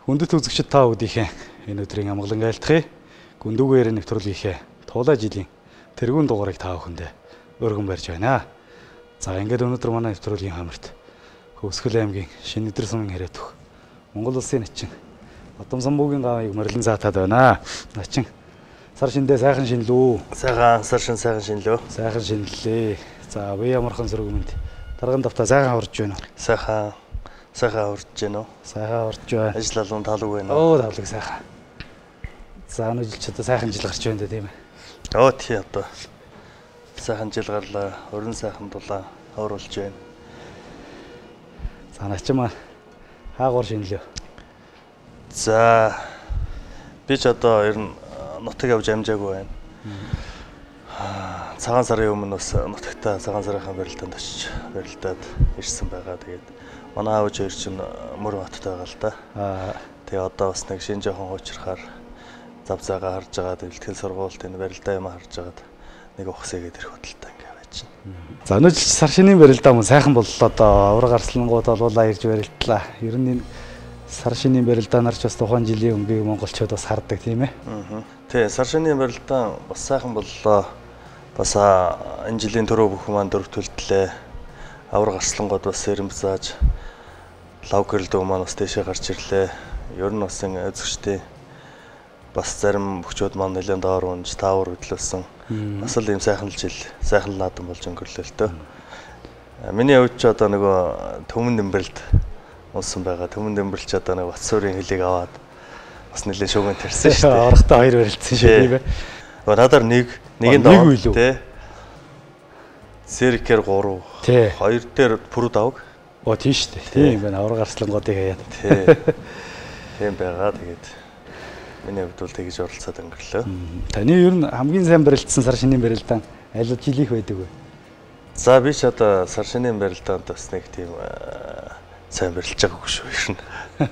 Хүндэт үзэгчид та бүдийнхээ энэ өдрийн амгалан айлтгая. Гүндүүгээр нэвтрүүлгийнхээ туулай жилийн тэргуун дугаарыг та бүхэндээ өргөн барьж байна. За ингээд өнөөдөр манай нэвтрүүлгийн хамарт Хөвсгөл аймгийн Шинэдэр сумын хэрэг төх Монгол улсын начин Бадам самбуугийн гавыг морилон заатаад байна. Начин сар шиндээ сайхан шинэлүү. Сайхан сар шин сайхан шинэлөө. Сайхан шинэллээ. За вэ ямархан сүргэмэнд дарган давтаа сайхан хурж байна уу? Сайхан хурж байна уу? Сайхан хурж байна. Ажил алуун талаг байна уу? Оо тавлаг сайхан. За өнөө жил ч одоо сайхан жил гарч байна тийм ээ. Оо тий одоо сайхан жил гарлаа. Өрн сайхан дулаан хавруулж байна. За начин маань хаагуур шинэлөө. За би ч одоо ер нь нутаг явж амжаагүй байна. Цагаан сарын өмнө бас нутагтаа цагаан сарынхаа барилдаанд очиж барилдаад ирсэн байгаа. Тэгээд манай аав хоёр ч мөр хоттой байгаа л да. Тэгээ одоо бас нэг шинэ жоохон хуучрахаар зав заагаа харж байгаа. Дэлтгэл сургуульд энэ барилдаа юм харж байгаад нэг ухсээгээд ирэх хөдөлтөй ингээ байж байна. За өнөө жил сар шинийн барилдаа мөн сайхан боллоо одоо авраг арслангууд олуулаа ирж барилдлаа. Ер нь энэ сар шинийн барилдаанаар ч бас тухайн жилийн өнгийг монголчууд бас хардаг тийм ээ. Тий, сар шинийн барилдаан бас сайхан боллоо. Бас энэ жилийн төрөө бүхэн маань дөрөв төлдлээ. Авраг арслангууд бас сэрэм зааж лав гэрэл дүү маань бас дэшээ гарч ирлээ. Ер нь бас энэ эзэгчтэй бас зарим бөхчүүд маань нэлээд доор унж таавар хөдлөсөн. Бас л ийм сайхан жил, сайхан наадам болж өнгөрлөө л дөө. Миний хувьд ч одоо нөгөө төмөн дэмбэрэлд унсан байгаа. Төмөн дэмбэрэлч одоо нэг Батсуурийн хөлийг аваад бас нэлээд шүүгэн тарьсан шүү дээ. Орохтой хоёр барилдсан шүү тийм ээ. Надаар нэгийн доо тий. Сэркэр 3. Хоёр дээр пүрү давг. Оо тийм шүү дээ. Тийм байна. Авраг арслангуудыг хаяад. Тий. Тийм байгаа. Тэгээд миний хувьд бол тэгж оролцоод өнгөрлөө. Таны ер нь хамгийн сайн барилдсан сар шинийн барилдаан аль жилийнх байдаг вэ? За би ч одоо сар шинийн барилдаанд бас нэг тийм сайн барилж байгаагүй шүү.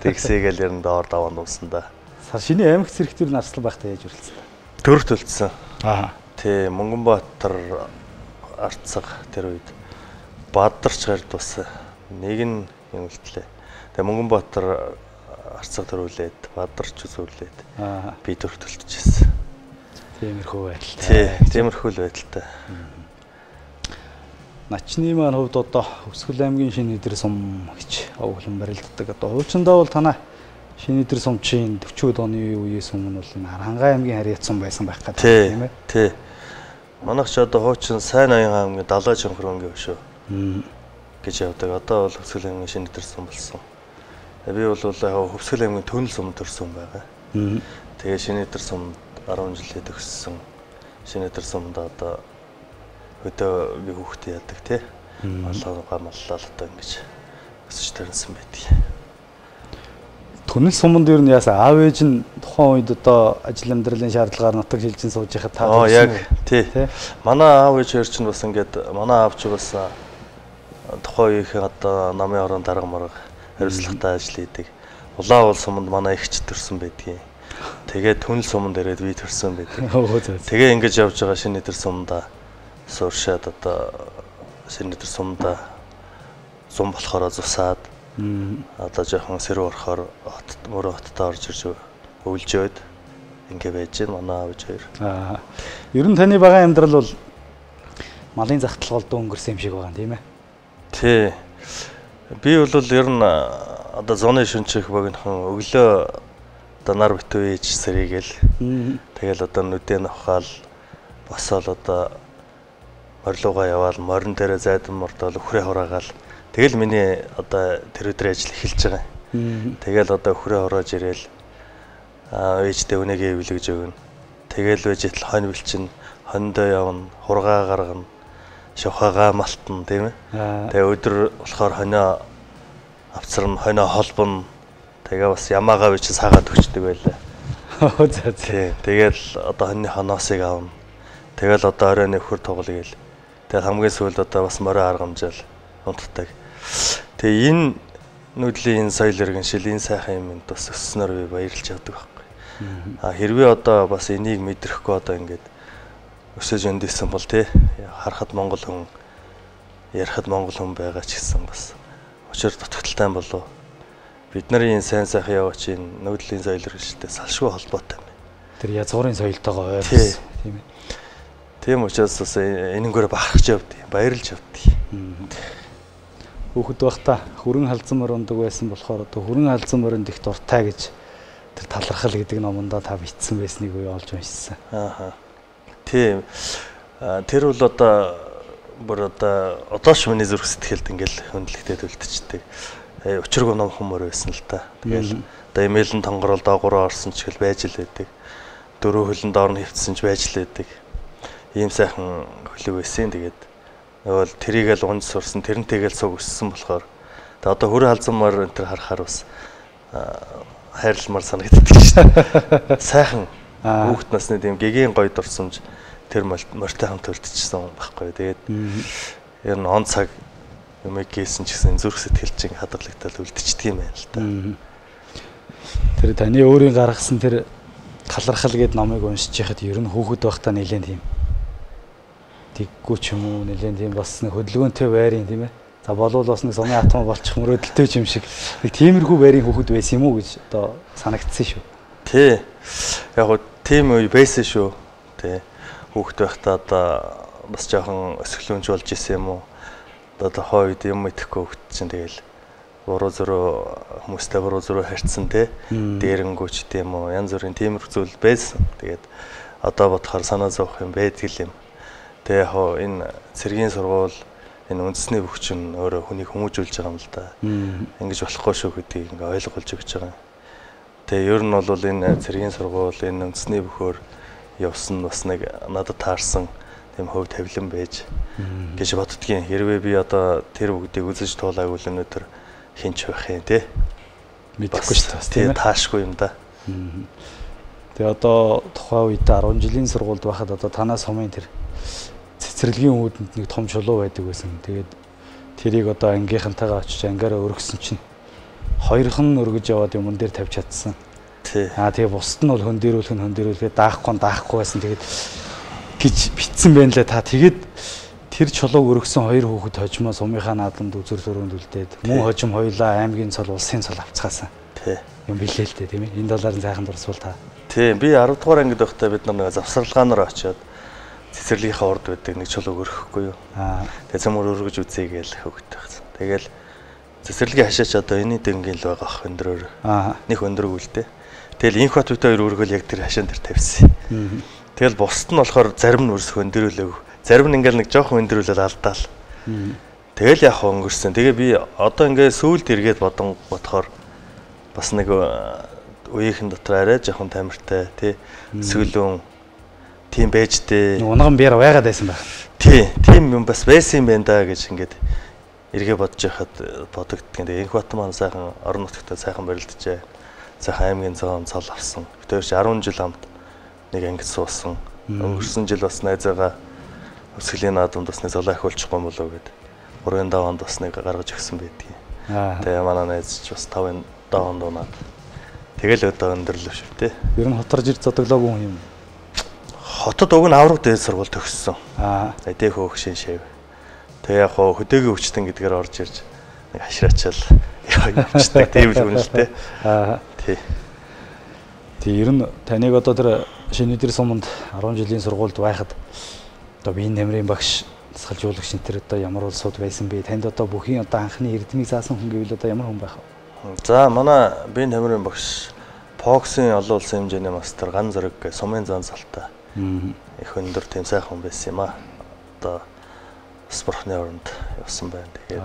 Тэгсээгээл ер нь доор даваа нуусан да. Сар шинийн аймаг зэрэгтэр нь арслан байхдаа яаж уралцсан? Төрөлт төлсөн. Тий, Мөнгөнбаатар арцаг тэр үед Бадарч гард бас нэг нь юм үлдлээ. Тэгээ Мөнгөнбаатар арцаг төрүүлээд Бадарч үзүүлээд би төрөлт төлчихсэн. Тиймэрхүү байдалтай. Тий, тиймэрхүү л байдалтай. Начны маань хувьд одоо Хөвсгөл аймгийн Шинэдэр сум гэж овглон барилддаг. Одоо хуучиндаа бол танаа Шинэдэр сумчийн 40-од оны үеэс өмнө бол Харанхай аймгийн харьяат сум байсан байх гэдэг тийм ээ. Тий. Манайх ч одоо хуучин Сайн Аян аймгийн Далай Чонхронгийн өшөө гэж явдаг. Одоо бол Хөвсгөл аймгийн Шинэдэр сум болсон. Би бол Хөвсгөл аймгийн Төнөл сумд төрсөн байгаа. Тэгээ Шинэдэр сумд 10 жилээ төгссөн. Шинэдэр сумд одоо өдөө би хүүхдээ яадаг тий. Маллаа одоо ингэж өсөж төрсөн байдаг. Төнөл суманд ер нь яасан аав ээж нь тухайн үед одоо ажил амьдралын шаардлагаар нутаг шилжин сууж байхад та яг тий. Манай аав ээж хоёр ч бас ингээд манай аав ч бас тухайн үеийн одоо намын орон дарга марга хариуцлагатай ажил хийдэг. Улаан уул суманд манай ихч төрсэн байдгийг. Тэгээд Төнөл суманд ирээд би төрсэн байдаг. Тэгээ ингэж явж байгаа Шинэдэр сумда сууршаад одоо Шинэдэр сумда зам болохоор зусаад одоо жоохон сэрүү орохоор мөрөө хоттой орж ирж өвлжөөд ингэ байж байна манай аав хоёр. Ер нь таны багаан амьдрал бол малын захталгaalд өнгөрсөн юм шиг байгаа юм тийм ээ. Тий. Би бол ер нь одоо зуны шөнчих богинохон өглөө одоо нар битүү ээж сэрийгэл тэгэл одоо нүдэн авахаал босоол одоо морилуугаа яваал морин дээрээ зайдан мордол өхрөө хураагаал тэгэл миний одоо тэр өдрийн ажил эхэлж байгаа. Тэгэл одоо өхрөө хурааж ирээл ээжтэй өнөөгөө эвлэгж өгнө. Тэгэл ээжэд л хонь бэлчин, хондоо явна, хургаа гаргана, шавхагаа малтна тийм ээ. Тэгээ өдөр болохоор хонио авцарна, хонио холбоно. Тэгээ бас ямаагаа би чи саагаад өгчдөг байлаа. Тэгэл одоо хоньны хоноосыг аавна. Тэгэл одоо оройн өхөр тоглоё гээл. Тэгэл хамгийн сүүлд одоо бас морой аргамжаал унтдаг. Тэгээ энэ нүүдлийн энэ соёл иргэншил энэ сайхан юмд бас өсснөр би баярлж явдаг байхгүй. Хэрвээ одоо бас энийг мэдрэхгүй одоо ингээд өсөж өндөөсөн бол тий харахад монгол хүн ярихад монгол хүн байгаа ч гэсэн бас учир дутагдaltaй болов бид нарын сайн сайхан яваач энэ нүүдлийн соёл хэрэгжилтэй салшгүй холбоотой юм. Тэр язгуурын соёлтойгоо ойрхон тийм ээ. Тийм учраас бас энэнгээр бахархж явдیں۔ Баярлж явдیں۔ Хүүхэд байхдаа хүрэн халзан морь ундаг байсан болохоор одоо хүрэн халзан морьнд их дуртай гэж тэр талархал гэдэг номондоо та бичсэн байсныг үе олж уншсан. Ааха. Тийм. Тэр бол одоо ч миний зүрх сэтгэлд ингээл хөндлөгдөд үлдчихдэг. Учиргүй ном хүмүүс байсан л та. Тэгэл одоо имэйлэн тонгорол доогуур орсон ч гэл байж л байдаг. Дөрөв хөлөнд орно хөвцсөн ч байж л байдаг. Ийм сайхан хөлөг байсан. Тэгээд нөгөө тэрийг л унж сурсан, тэрнтэйгээл суг өссөн болохоор тэгээд одоо хүрээ халзанмаар энэ төр харахаар бас хайрламар санагддаг шүү дээ. Сайхан хүүхэд насны тийм гэгийн гоё дурсамж тэр морьтой хамт үлдчихсэн байхгүй. Тэгээд ер нь он цаг юм гээсэн ч гэсэн зүрх сэтгэл чинь хадгалагдаад үлдчихдэг юм байна л та. Тэр таны өөрийн гаргасан тэр талархал гэдэг номыг уншиж яхад ер нь хүүхэд байхдаа нэлээд тийм тэггүй ч юм уу нэлээд тийм бас нэг хөдөлгөөнтэй байрын тийм ээ. За болвол бас нэг сумын атом болчих мөрөөдөлтэй юм шиг нэг тиймэрхүү байрын хүүхэд байсан юм уу гэж одоо санагдсан шүү. Тий. Яг гоо тийм үе байсан шүү. Тий. Хүүхэд байхдаа одоо бас жоохон өсгөлөмж болж исэн юм уу? Одоо хойд юм идэхгүй хүүхэд чинь тэгэл буруу зөрөө хүмүүстэй буруу зөрөө харьцсан те дээрэнгүүч тийм үү янз бүрийн тиймэрхүү зүйл байсан. Тэгээд одоо бодохоор санаа зовох юм байдаг юм. Тэгээ яг энэ цэргийн сургууль энэ үндэсний бүхчин өөрөө хүнийг хүмүүжүүлж байгаа юм л да. Ингэж болохгүй шүү гэдгийг ингээ ойлгуулж өгч байгаа. Тэгээ ер нь бол энэ цэргийн сургууль энэ үндэсний бүхөөр явсан бас нэг надад таарсан тийм хөв тавилан байж гэж боддгийн. Хэрвээ би одоо тэр бүгдийг үзэж туулаагүй л өнөөдөр хинч байх юм те. Мэдэхгүй шүү дээ. Тийм таашгүй юм да. Тэгээ одоо тухайн үед 10 жилийн сургуульд байхад одоо танаас сумын тэр цэцэрлэгийн үүдэнд нэг том чулуу байдаг байсан. Тэгээд тэрийг одоо ангийнхантайгаа очиж ангаараа өргөсөн чинь хоёрхан өргөж яваад юмн дээр тавьж чадсан. Тий. Тэгээ бусд нь бол хөндөрүүлэхэд даахгүй байсан. Тэгээд гэж битсэн байна лээ та. Тэгээд тэр чулууг өргөсөн хоёр хүүхэд хожимоо сумынхаа наадамд үзүр төрөнд үлдээд мөн хожим хоёлаа аймгийн цол улсын цол авцгаасан. Тий. Юм билээ л дээ тийм ээ. Энэ долларын сайхан дурсвал та. Тий. Би 10 дугаар ангид байхдаа бид нар нэг завсарлагаанаар очиод цэцэрлэгийнхаа урд байдаг нэг чулууг өргөхгүй юу. Тэгээ цөмөр өргөж үзье гээл хөвгт байсан. Тэгээл цэцэрлэгийн хашаач одоо энэний дэнгийн л байгаа ах өндрөөр. Нэг өндрөг үлдээ. Тэгэл инх бат үтэй хоёр өргөл яг тэр хашаан дээр тавьсан. Тэгэл бусд нь болохоор зарим нь өрсөх өндөрүүлэв. Зарим нь ингээл нэг жоохон өндөрүүлэл алдаал. Тэгэл яг өнгөрсөн. Тэгээ би одоо ингээ сүүлд эргээд бодохоор бас нэг үеийнхэн дотор арай жоохон тамиртай тий сүлүүн тийм байж дээ. Унган биар байгаад байсан байх. Тий, тийм юм бас байсан юм байна да гэж ингээд эргээ бодож байхад бодогдтгийн. Тэгээ инх бат маань сайхан орон нутгад сайхан барилджээ. Сайхан аймгийн зоон цол авсан. Бид хоёр чи 10 жил хамт нэг ангид суусан. Өнгөрсөн жил бас найзаагаа өсгөлийн наадамд бас нэг золоо ахиулчихгүй болов гэд 3 даванд бас нэг гаргаж өгсөн байдгийг. Тэгээ манай найз ч бас 5 даванд унаад. Тэгэл одоо өндөрлөв шүү дээ. Ер нь хотор жир зодөглоогүй юм. Хотод уг нь авраг дээд сургууль төгссөн. Эдээ хөөгшин шив. Тэгээ яг хөдөөгийн өвчтөн гэдгээр орж ирж нэг хашраачаал явчихдаг тийм л үнэ л дээ. Тий. Тэг ер нь таныг одоо тэр шинэ өдөр суманд 10 жилийн сургуульд байхад одоо биеийн намрын багш тасгалжуулагч энэ одоо ямар улсууд байсан бэ? Танд одоо бүхийн одоо анхны эрдмийг заасан хүн гэвэл одоо ямар хүн байх вэ? За манай биеийн намрын багш Фоксын олон улсын хэмжээний мастер Ган Зориг гэх сумын зан салтай. Их өндөр тийм сайхан хүн байсан юм аа. Одоо спортны оронд явсан байна. Тэгээд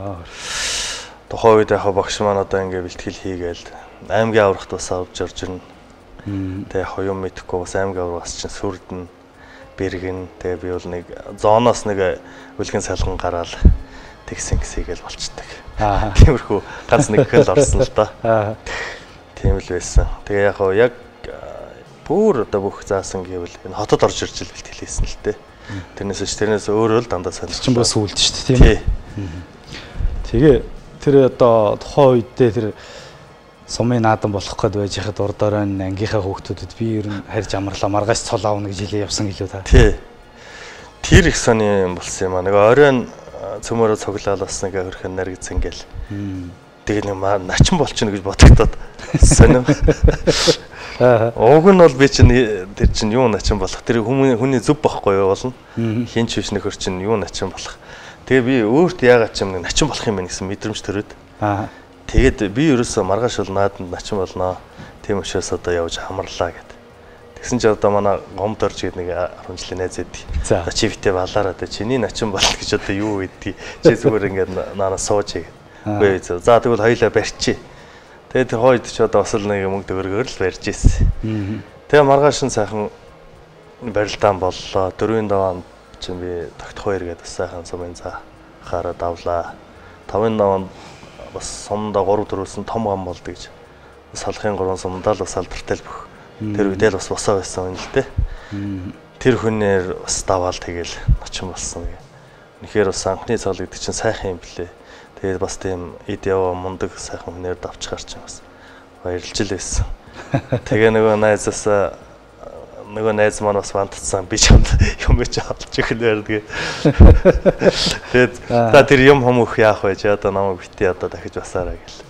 тухайн үед яг багш маань одоо ингээ бэлтгэл хийгээл аймгийн аврагт бас авч орж ирнэ. Тэгээ яг юм мэдэхгүй бас аймгийн аврагаас чинь сүрдэн бэргэн тэгээ би бол нэг зооноос нэг үлгэн салган гараал тэгсэн гисэйгээл болчдөг. Тиймэрхүү ганц нэг хэл орсон л да. Тийм л байсан. Тэгээ яг бүр одоо бүх заасан гэвэл энэ хотод орж ирж л бэлтгэл хийсэн л дээ. Тэрнээс өөрөө л дандаа сонирч чинь бас үлдэж шүү дээ тийм. Тэгээ тэр одоо тухайн үедээ тэр сумын наадам болох гээд байж хахад урдаараа ангийнхаа хүүхдүүдэд би ер нь харж амарлаа маргааш цол аавна гэж хэлээ явсан гэлөө та. Тий. Тэр их сони юм болсон юм аа. Нэг оройн цөмөрөө цуглаал бас нэг хөрхэн наргицсан гээл. тэгээд нэг начин болчихно гэж бодогдоод сонир. Уг нь бол би чинь тэр чинь юу начин болох тэр хүний зүв бохгүй юу болно. Хин ч биш нөхөр чинь юу начин болох. Тэгээ би өөрт яагаад ч юм нэг начин болох юм бэ гэсэн мэдрэмж төрөөд. Тэгээд би ерөөсөө маргааш бол нааданд начин болноо. Тийм учраас одоо явж хамарлаа гэд. Тэгсэн чи одоо манай гомд орж гээд нэг 10 жилийн найз эдий. Одоо чи битээ балаараа тэ чиний начин бол гэж одоо юу гэдгийг чи зүгээр ингээд наанаас сууж гээд. Үгүй ээ. За тэгвэл хоёлаа барьчих. Тэгээд тэр хойд ч одоо бас л нэг мөнгө төгрөгөөр л барьж ийсэн. Тэгээ маргааш нь сайхан барилдаан боллоо. 4-ийн даваанд чинь би тогтох баяр гэдэг бас сайхан сумын за хараад авлаа. 5-ын даваанд бас сумдаа 3-4-сөн том гам болдог гэж. Салахын 3 сумдаа л бас алдартай л бүх. Тэр үедээ л бас босоо байсан юм л дээ. Тэр хүнээр бас даваал тэгэл начин болсон гэ. Үнэхээр бас анхны цаал гэдэг чинь сайхан юм блэ. Тэгээд бас тийм эд яваа мундаг сайхан хүнээр давчгаар чинь бас баярлж л байсан. Тэгээ нөгөө найз маань бас вантцсан би ч юм гэж олж ихлээр тэгээ. Тэгээд та тэр юм хүмүүх яах вэ? Чи одоо намайг бити одоо дахиж басаараа гэл.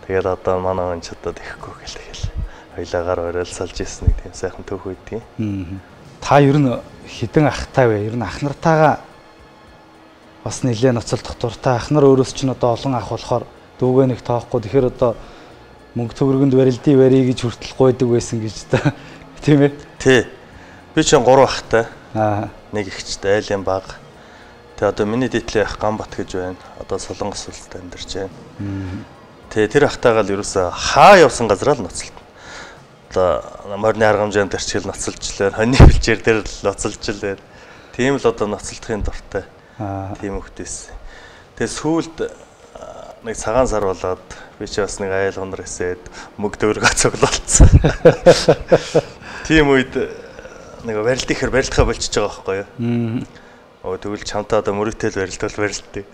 Тэгээд одоо манай хүн ч одоо тэхгүй гэл тэгэл. Хоёлагаар оролцолж ирсэн нэг тийм сайхан төөх үйдгийг. Та ер нь хідэн ахтай вэ? Ер нь ах нартайгаа бас нэлээд ноцолдох дуртай. Ах нар өөрөөс чинь одоо олон ах болохоор дүүгээ нэг тоохгүй. Тэгэхээр одоо мөнгө төгрөгөнд барилдий барья гэж хүртэл гойдаг байсан гэж та. Тийм ээ? Тий. Би чинь 3 ахтай. Нэг ихчтэй айлын баг. Тэгээ одоо миний дээдлийн ах Гамбат гэж байна. Одоо Солонгос улсад амьдарч байна. Тэгээ тэр ахтайгаа л ерөөсөө хаа явсан газараа л ноцолдно. Одоо морины аргамжаанд төрчил ноцолжлаа. Хоньны бэлчээр дээр л ноцолжлаа. Тийм л одоо ноцолдохын дуртай. Тийм хөвтэйс. Тэгээ сүүлд нэг цагаан сар болоод би ч бас нэг айл гонор эсээд мөг төгрөгөө цуглуулсан. Тийм үед нэг барилд ихэр барилдахаа болчихж байгаа байхгүй юу? Тэгвэл чамтаа одоо мөрөтөл барилдвал барилдтыг.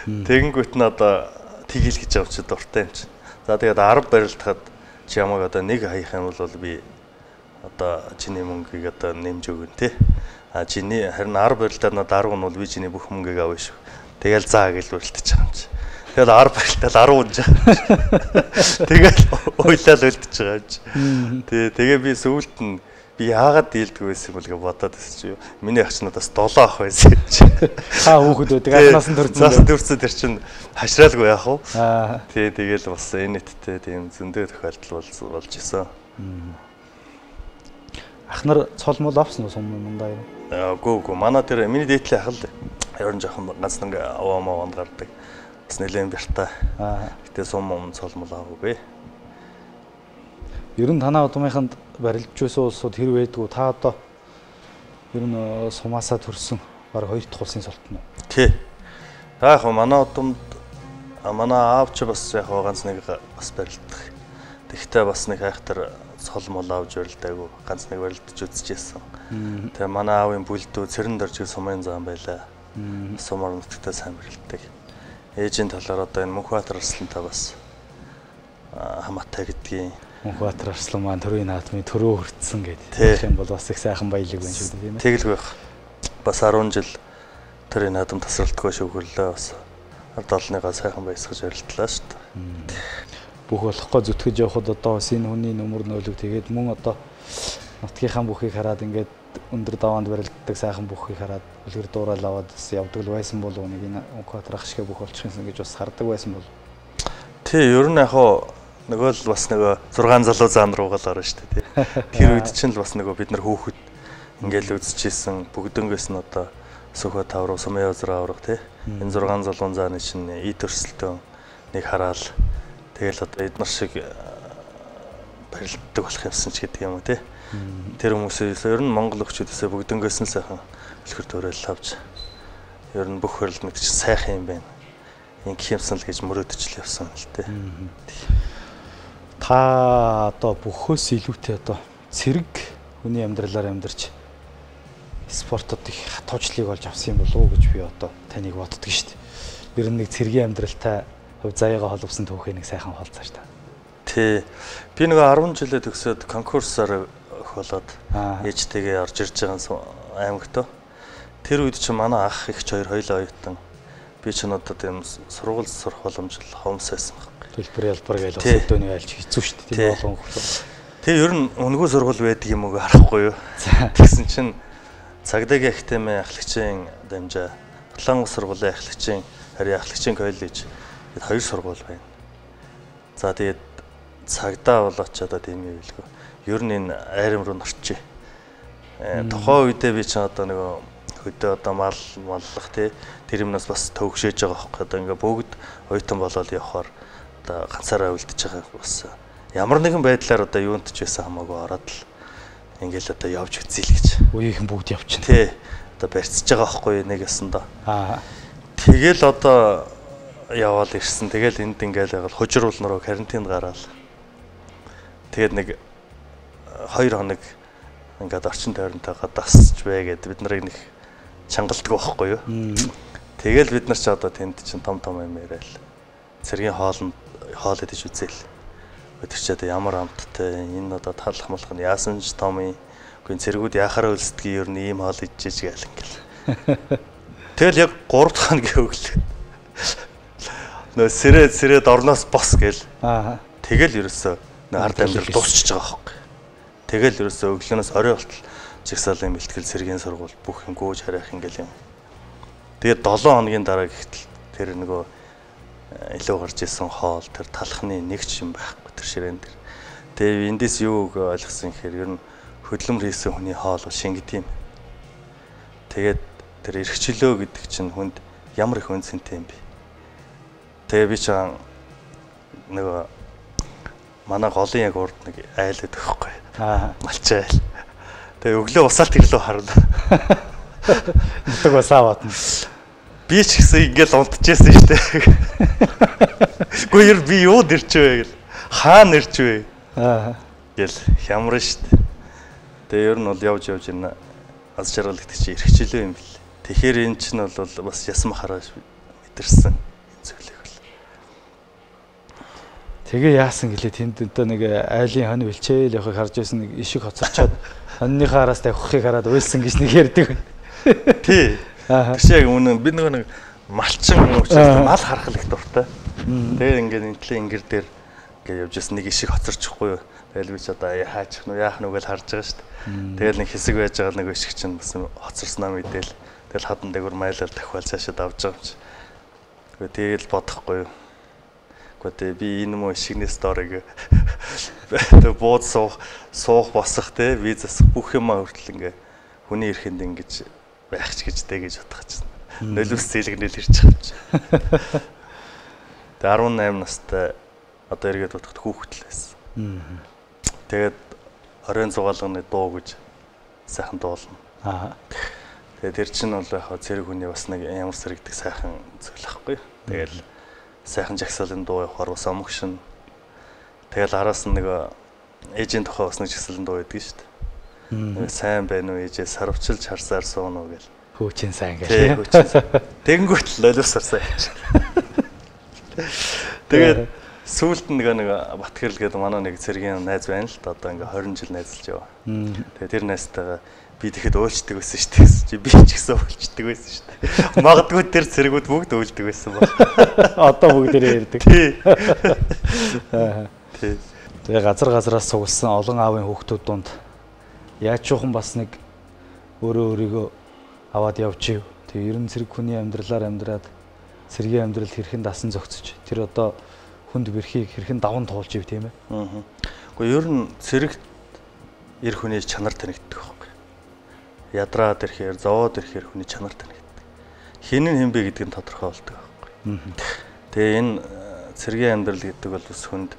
Тэгэнгүүт нь одоо тгийл гэж авч дуртай юм чинь. За тэгээд 10 барилдахад чи ямаг одоо нэг хаях юм бол би одоо чиний мөнгийг одоо нэмж өгнө тий. Чиний харин 10 барилдаад надад 10 нь бол би чиний бүх мөнгийг авна шүү. Тэгэл заа гэж үлдчихэж байгаа юм чи. Тэгэл 10 барилдаад 10 унж байгаа. Тэгэл уйлал үлдчихэж байгаа юм чи. Тэгээ би сүүлд нь би яагаад дийлдэг байсан юм бол гэж бодоод байсан чи. Миний ах чинь надаас 7 ах байсан юм чи. Хүүхэд байдаг анханаас нь төрсөн. Нас төрсөн тэр чинь хашраалгүй яах вэ? Тэгэл бас энэттэй тийм зөндөө тохиолдол болж исэн. Ах нар цол мол авсан уу сум мундаа юу? Үгүй манай тэр миний дээдлийн ах л ер нь жоохон ганц нэг аваамаа гардаг. Бас нэлээд бяртай. Гэтэ сум цол мол аагүй. Ер нь танаа удмынханд барилдж байсан улсууд хэр байдгүй та одоо ер нь сумаасаа төрсөн баг 2 дахь улсын султан уу? Тий. Яг манай удамд манай аав ч бас яг ганц нэг бас барилдах. Тэгтээ бас нэг хайхтар цол мол авж барилдаагүй ганц нэг барилдаж үзчихсэн. Тэгээ манай аавын бүлдүү цэрэн доржиг сумын зам байлаа. Сумаар нутагтаа сайн барилддаг. Ээжийн талаар одоо энэ Мөнхбаатар Арслантай бас хамаатай гэдгийг. Мөнхбаатар Арслан маань төрийн наадмын төрөө хүртсэн гэдэг. Тэгэх юм бол бас их сайхан баялаг байна шүү дээ тийм ээ. Тэгэл байх. Бас 10 жил төрийн наадам тасралтгүй шүүхрлээ бас ард олныгаа сайхан баясгаж барилдлаа шүү дээ. Бүх болохгүй зүтгэж явхад одоо бас энэ хүний нөмөр нөлөг тэгээд мөн одоо нутгийнхаа бүхийг хараад ингээд өндөр даваанд барилддаг сайхан бүхийг хараад үлгэр дуураал аваад бас явдаг л байсан болов уу нэг энэ Мөнхбаатар ах шиг бүх болчихсон гэж бас хардаг байсан бол. Тий, ер нь яг нөгөө л бас нөгөө 6 залуу зам руугаа л орно шүү дээ тий. Тэр үед чинь л бас нөгөө бид нар хөөхөд ингээл үзчихсэн бүгднгээс нь одоо Сөхөө тав руу Сумын язраа аврах тий. Энэ 6 залуун зааны чинь ид өрсөлдөөн нэг хараал тэгэл одоо эднэр шиг барилддаг болох юмсан ч гэдэг юм уу тий. Тэр хүмүүсээс ер нь Монгол өвчтөөсөө бүгднгээс нь сайхан үлгэр дуурайл авч ер нь бүх хөрөлд нэг чинь сайхан юм байна. Ингэх юмсан л гэж мөрөөдөж л явсан л тий. Та одоо бүхөөс илүүтэй одоо цэрэг хүний амьдралаар амьдарч спортод их хатуужлыг олж авсан юм болов уу гэж би одоо таныг боддөг шүү дээ. Ер нь нэг цэргийн амьдралтай хувь заяагаа холбосон түүхээ нэг сайхан хуваалцаач та. Тий. Би нэг 10 жилээ төгсөөд конкурсаар болоод ээжтэйгээ орж ирж байгаа аймагт. Тэр үед чинь манай ах ихч хоёр хоёлоо оюутан би ч одоо тийм сургууль сурах боломж хомс байсан байхгүй. Төлбөр ялбар гэж бас өдөөний айлч хэцүү шүү дээ. Тийм олон хүмүүс. Тэгээ ер нь үнэгүй сургууль байдаг юм уу харахгүй юу. Тэгсэн чинь Цагдаагийн академийн ахлагчийн дамжаа, Солонгос сургуулийн ахлагчийн, харин ахлагчийн коллеж гэд хоёр сургууль байна. За тэгээд цагдаа болооч одоо тийм юм билгүй. Ер нь энэ айрам руу норчээ. Тухайн үедээ би ч одоо нөгөө хөдөө одоо маллах тий тэр юмнаас бас төвөгшөөж байгаа байхгүй. Одоо ингээ бүгд оюутан болоод явхаар одоо ганцаараа үлдчихэж байгаа бас ямар нэгэн байдлаар одоо юунд ч байсан хамаагүй ороод л ингээл одоо явж үзье л гэж. Үеийнхэн бүгд явчихна. Тий. Одоо барьцаж байгаа байхгүй нэг ясандаа. Тэгэл одоо яваал ирсэн. Тэгэл энд ингээл байгаад хужирвал нуруу карантинд гараал. Тэгээд нэг 2 хоног ингээд орчин тойронтойгоо дасч бай гэд бид нарыг нэг чангалдаг байхгүй юу. Тэгэл бид нар ч одоо тэнд чинь том юм яриад цэргийн хоол идэж үзээл. Өдөр ч одоо ямар амттай энэ одоо талах молох нь яасан ч том юм. Гүн цэргүүд яхаараа өлсдгийг ер нь ийм хоол идчихэж гайл ингээл. Тэгэл яг 3 дахь хоногийн өглөө. Нөө сэрээд орноос бос гээл. Тэгэл ерөөсөө ард амьдрал дуусчихж байгаа байхгүй. Тэгэл ерөөсөө өглөөнөөс орой болтол жигсаалын бэлтгэл цэргийн сургууль бүх юм гүйж харих ингээл юм. Тэгээд 7 хоногийн дараа гэхтэл тэр нөгөө илүү гарч исэн хоол тэр талхны нэг ч юм байхгүй тэр ширээн дээр. Тэгээд эндээс юу ойлгосон гэхээр ер нь хөдлөмөр хийсэн хүний хоол бол шингэт юм. Тэгээд тэр эрхчлөө гэдэг чинь хүнд ямар их үнцэнтэй юм бэ? Тэгээ би ч нөгөө манай голын яг урд нэг айл гэдэг байхгүй. Малч айл. Тэгээ өглөө усаалт ирлөө харлаа. Нутаг усаа батна. Би ч гэсэн ингээл унтчихсэн шүү дээ. Гүйр би юу дэрчвэ гэл. Хаана ирчвэ? Гэл хямран шүү дээ. Тэгээ ер нь бол явж ирнэ. Аз жаргал гэдэг чинь эрхчлөө юм бэл. Тэгэхээр эн чинь бол бас ясам хараад мэдэрсэн зүйлийг бол. Тэгээ яасан гэлээ тэнд одоо нэг айлын хон бэлчээл явахыг харж байсан нэг ишиг хоцорчоод хоньныхаа араас тавихыг хараад уйлсан гэж нэг ярьдаг байна. Тий. Тэр шиг яг үнэн би нэг малчин учраас мал харах л их дуртай. Тэгээ ингээд энтлээ ингэр дээр ингээд явж байсан нэг ишиг хоцорчихгүй юу. Тэгэл би ч одоо хаачих нү яах нү гэж харж байгаа шүү дээ. Тэгэл нэг хэсэг байж байгаа нэг ишиг чинь бас хоцорсноо мэдээл. Тэгэл хадан дээгүр майлал дахиад цаашаа давж байгаа юм чи. Тэгэл бодохгүй юу. Гэхдээ би энэ муу ишигнээс доорыг бууд суух босох те визас бүх юмаа хүртэл ингээ хүний эрхэнд ингэж байх ч гэж дээ гэж бодох чинь. Нөлөөс зээлгнэл ирж байгаа юм чи. Тэгээ 18 настай одоо эргээд бодоход хүүхдэл байсан. Тэгээд оройн зугаалганы дуу гэж сайхан дуулна. Тэгээд тэр чинь бол яг цэрэг хүний бас нэг ямар сэрэгдэг сайхан зүйл ахгүй. Тэгэл сайхан жагсаалын дуу явахаар бас амгшин. Тэгэл араас нь нэг ээжийн тухай бас нэг жагсаалын дуу байдаг шүү дээ. Сайн байна уу ээжээ сарвчилж харсаар суун уу гэл. Хөөчин сайн гэх. Тэнгүүт л олиусарсан юм чинь. Тэгээд сүүлд нэг Батгэрл гэдэг манай нэг цэргийн найз байна л да одоо ингээ 20 жил найзалж яваа. Тэгээд тэр найзтайгаа би тэгэхэд уйлчдаг байсан шүү дээ. Чи би ч гэсэн уйлчдаг байсан шүү дээ. Магадгүй тэр цэргүүд бүгд уйлдаг байсан ба. Одоо бүгдээрээ ярьдаг. Тий. Тэгээ газраас сугалсан олон аавын хүүхдүүд донд яаж чуухан бас нэг өөрийгөө аваад явчих. Тэгээ ер нь цэрэг хүний амьдралаар амьдраад цэргийн амьдрал хэрхэн дасан зохицож тэр одоо хүнд бэрхийг хэрхэн даван туулж ив тийм ээ. Гэхдээ ер нь цэрэгт эр хүний чанар танигддаг байхгүй. Ядраад ирэхээр, зовоод ирэхээр хүний чанар танигддаг. Хин нь хэмбэ гэдэг нь тодорхой болдог байхгүй. Тэгээ энэ цэргийн амьдрал гэдэг бол бас хүнд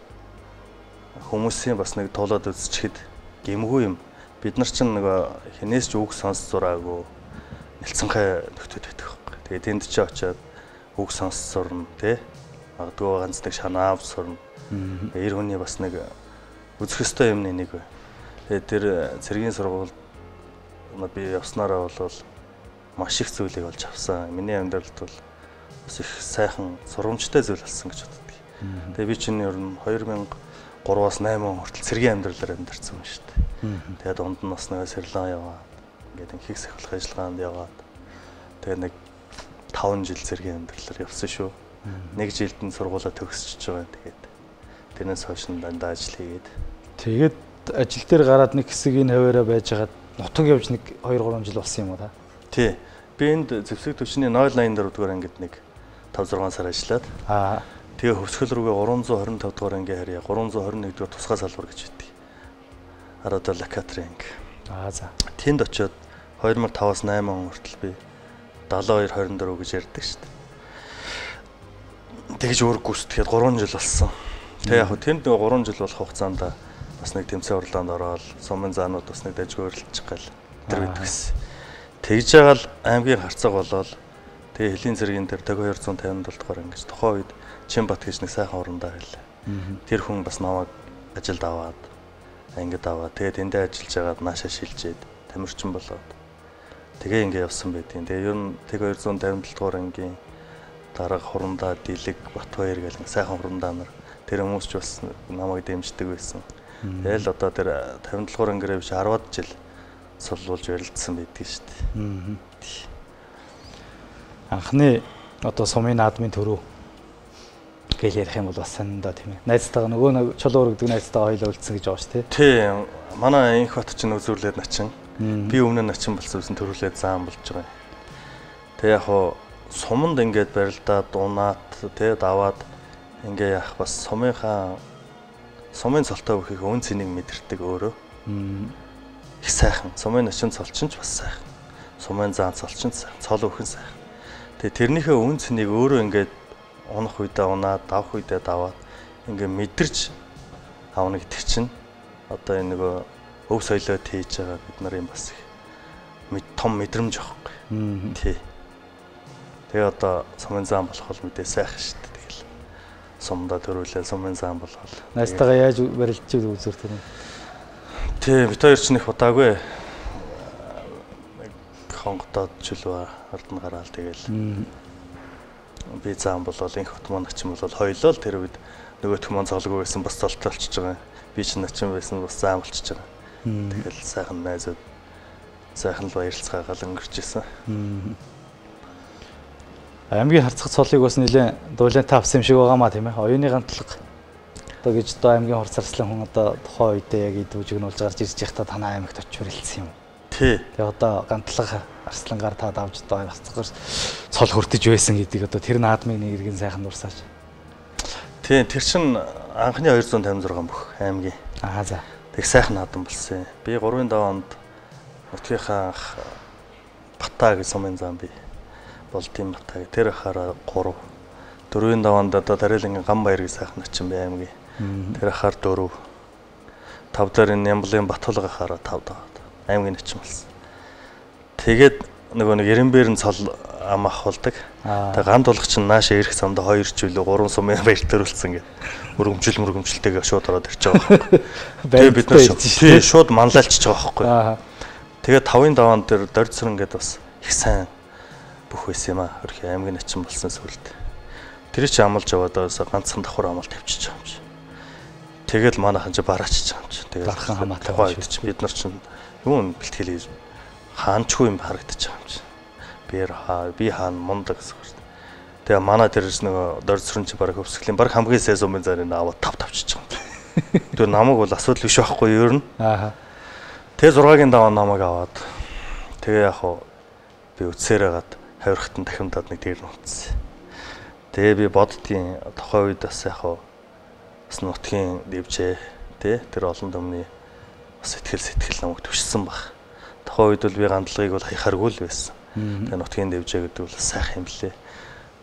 хүмүүсийн бас нэг туулаад үзчихэд гэмгүй юм. Бид нар чинь нэг хинээс ч үг сонс зураагүй нэлцэнхай нөхдөд байдаг байхгүй. Тэгээ тэнд чи очиод үг сонс сурна тий. Магадгүй ганц нэг шанаав сурна. Эр хүний бас нэг үзэх ёстой юмны нэг бай. Тэгээ тэр цэргийн сургуульд би явснараа бол маш их зүйлийг олж авсан. Миний амьдралд бол бас их сайхан сургамжтай зүйл болсон гэж боддог. Тэгээ би чинь ер нь 2003-аас 8 он хүртэл цэргийн амьдралаар амьдарсан юм шүү дээ. Тэгээд дунд нь бас нэг сэрлэн яваад ингээд их сахилах ажиллагаанд яваад тэгээд нэг 5 жил зэргийн амьдралаар явсан шүү. Нэг жилд нь сургуулаа төгсөж байгаа. Тэгээд тэрнээс хойш нь дандаа ажил хийгээд. Тэгээд ажил дээр гараад нэг хэсэг энэ хаваараа байж хагаад нутаг явж нэг 2-3 жил болсон юм уу та? Тий. Би энд Зэвсэг төвчний 084 дугаар ангид нэг 5-6 сар ажиллаад. Тэгээ хөвсгөл рүүгээ 325 дугаар ангийн харьяа 321 дугаар тусгай салбар гэж байдаг. Арада Лакатринг. За. Тэнд очиод 2005-аас 8 он хүртэл би 72-24 гэж ярьдаг шүү дээ. Тэгж өөр гүйцэтгэхэд 3 жил болсон. Тэгээ яг тэнд нэг 3 жил болох хугацаанд бас нэг тэмцээн уралдаанд ороод сумын заанууд бас нэг дажгүйрлчих гал тэр бид гэсэн. Тэгж байгаа л аймгийн харцаг болоод тэгээ Хөлийн зэргийн дээр 257 дугаар ангиж тухайн үед Чимбат гэж нэг сайхан урандаа байлаа. Тэр хүн бас намайг ажилд аваад ангид аваад тэгээ тэндээ ажиллаж байгаад наашаа шилжээд тамирчин болоод тэгээ ингэ явсан байдیں۔ Тэгээ ер нь 257 дугаар ангийн дарга хурандаа Дэлэг Батбаяр гэх нэг сайхан хурандаа нар тэр хүмүүс ч бас намайг дэмждэг байсан. Тэгэл одоо тэр 57 дугаар ангираа биш 10-ад жил солиулж ярилцсан байдаг шүү дээ. Анхны одоо сумын наадмын төрөв гэж ярих юм бол бас санаа тийм ээ. Найзтайгаа нөгөө чулуур гэдэг найзтайгаа хоёулаа үлдсэн гэж байгаа шүү дээ. Тийм. Манай инх бат чинь үзүүрлээд начин. Би өмнө нь начин болсон байсан төрүүлээд заан болж байгаа юм. Тэг яг хоо суманд ингээд барилдаад унаад тэгээд аваад ингээ яах бас сумын цолтой бүхийг өн цэнийг мэдэрдэг өөрөө. Их сайхан. Сумын начин цолчин ч бас сайхан. Сумын заан цолчин сайхан. Цол өхөн сайхан. Тэгээд тэрнийхээ өн цэнийг өөрөө ингээд унах үедээ унаад, давах үедээ даваад ингээ мэдэрч авна гэдэг чинь одоо энэ нөгөө өв соёлоо тээж байгаа бид нар юм бас их том мэдрэмж واخгүй. Тий. Тэгээ одоо сумын заан болох бол мэдээ сайхан шүү дээ. Тэгэл сумдаа төрүүлээ сумын заан болгоод. Найстайгаа яаж барилдаж үзүр тэр нь? Тий, бид хоёр ч нэг удаагүй хонготоод чөлөө ард нь гараал тэгэл. Би заан болол инх хот маань начин болол хоёлоо л тэр үед нөгөөх маань цолгүй байсан бас цолтой болчихж байгаа. Би ч начин байсан бас заан болчихж байгаа. Тэгэл сайхан найзууд сайхан л баярлцгаагаал өнгөрч исэн. Аймгийн харцах цолыг бас нэлээд дуулаантай авсан юм шиг байгаамаа тийм ээ. Оюуны гантлага одоо гэж одоо аймгийн хурцарслан хүн одоо тухайн үедээ яг идвүжигнүүлж гарч ирж байхдаа танаа аймагт очиж хүрэлцсэн юм. Тий. Тэгээ одоо гантлага арслангаар та давж одоо харцгаар цол хүртэж байсан гэдгийг одоо тэр наадмыг нэг иргэн сайхан дурсааж. Тий, тэр чин анхны 256 бүх аймгийн. За. Тэг сайхан наадам болсон. Би 3-7 онд нутгийнхаа Батаа гэж сумын заан би болдгийн Батаа гэ тэр хахаараа 3 4-7 онд одоо Дарайлангийн Ганбаяр гэж сайхан начин би аймгийн. Тэр хахаар 4 5 дээр энэ Ямблын Батулга хахаараа 5 даваад аймгийн начин болсон. Тэгээд нөгөө нэг Эренбэрн цол ам ахуулдаг. Тэгээ ганд тулах чинь наашаа ирэх замда 2 ч үлээ 3 сумын баяр төрүүлсэн гэдэг. Мөргөмжлөлтэйгээ шууд ороод ирж байгаа байхгүй. Тэгээ бид нар тий шууд манлайлчж байгаа байхгүй. Тэгээ 5-7 он дээр дордсрон гэдэг бас их сайн бүх байсан юм аа. Хөрхи аймгийн начин болсон сүлд. Тэр чи амлж яваад ганцхан давхар амлалт тавьчихж байгаа юм чи. Тэгэл манайхан чи бараачж байгаа юм чи. Тэгээд бархан хамаатай чи бид нар чинь юу бэлтгэл хийж хаанчгүй юм харагдаж байгаа юм чи. Би хаан мундаг гэсэн үг. Тэгээ манай тэрс нөгөө дордсрон чи бараг хөвсгөлийн бараг хамгийн сайн сумын зарыг аваад тавьчихж байгаа юм. Тэр намайг бол асуудал биш байхгүй юу ер нь. Тэгээ 6-гийн даваа намайг аваад тэгээ яг хуу би үтсээрээгээд хавирхтан дахимдаад нэг дээр нутсан. Тэгээ би боддгийн тухайн үед бас яг хуу бас нутгийн дэвжээ тий тэр олон домны бас сэтгэл намайг түшсэн баг. Тухайн үед бол би гандлагыг бол хаяхааргүй л байсан. Тэгээ нутгийн дэвжээ гэдэг бол сайхан юм лээ.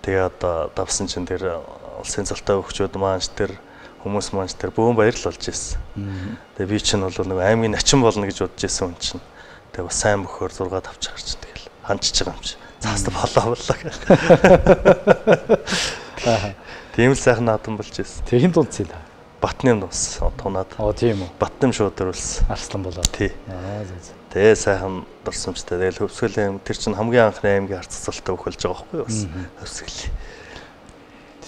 Тэгээ одоо давсан чинь тэр улсын цалтай хөгчүүд маань тэр хүмүүс маань тэр бөөн баярл болж ирсэн. Тэгээ би чинь бол нэг аймгийн начин болно гэж бодож ирсэн хүн чинь. Тэгээ бас сайн мөхөөр 6 тавч гарч тэгэл ханчиж байгаа юм чи. Цаастаа болоо. Тийм л сайхан наадам болж ирсэн. Тэг хин дунцсан та. Батным дунс тунаад. Тийм үү. Батным шууд төрүүлсэн. Арслан болоо. Тий. Тэгээ сайхан дурсамжтай. Тэгэл хөвсгөл тэр чинь хамгийн анхны аймгийн харццалтай өгүүлж байгаа байхгүй юу бас. Хөвсгөл.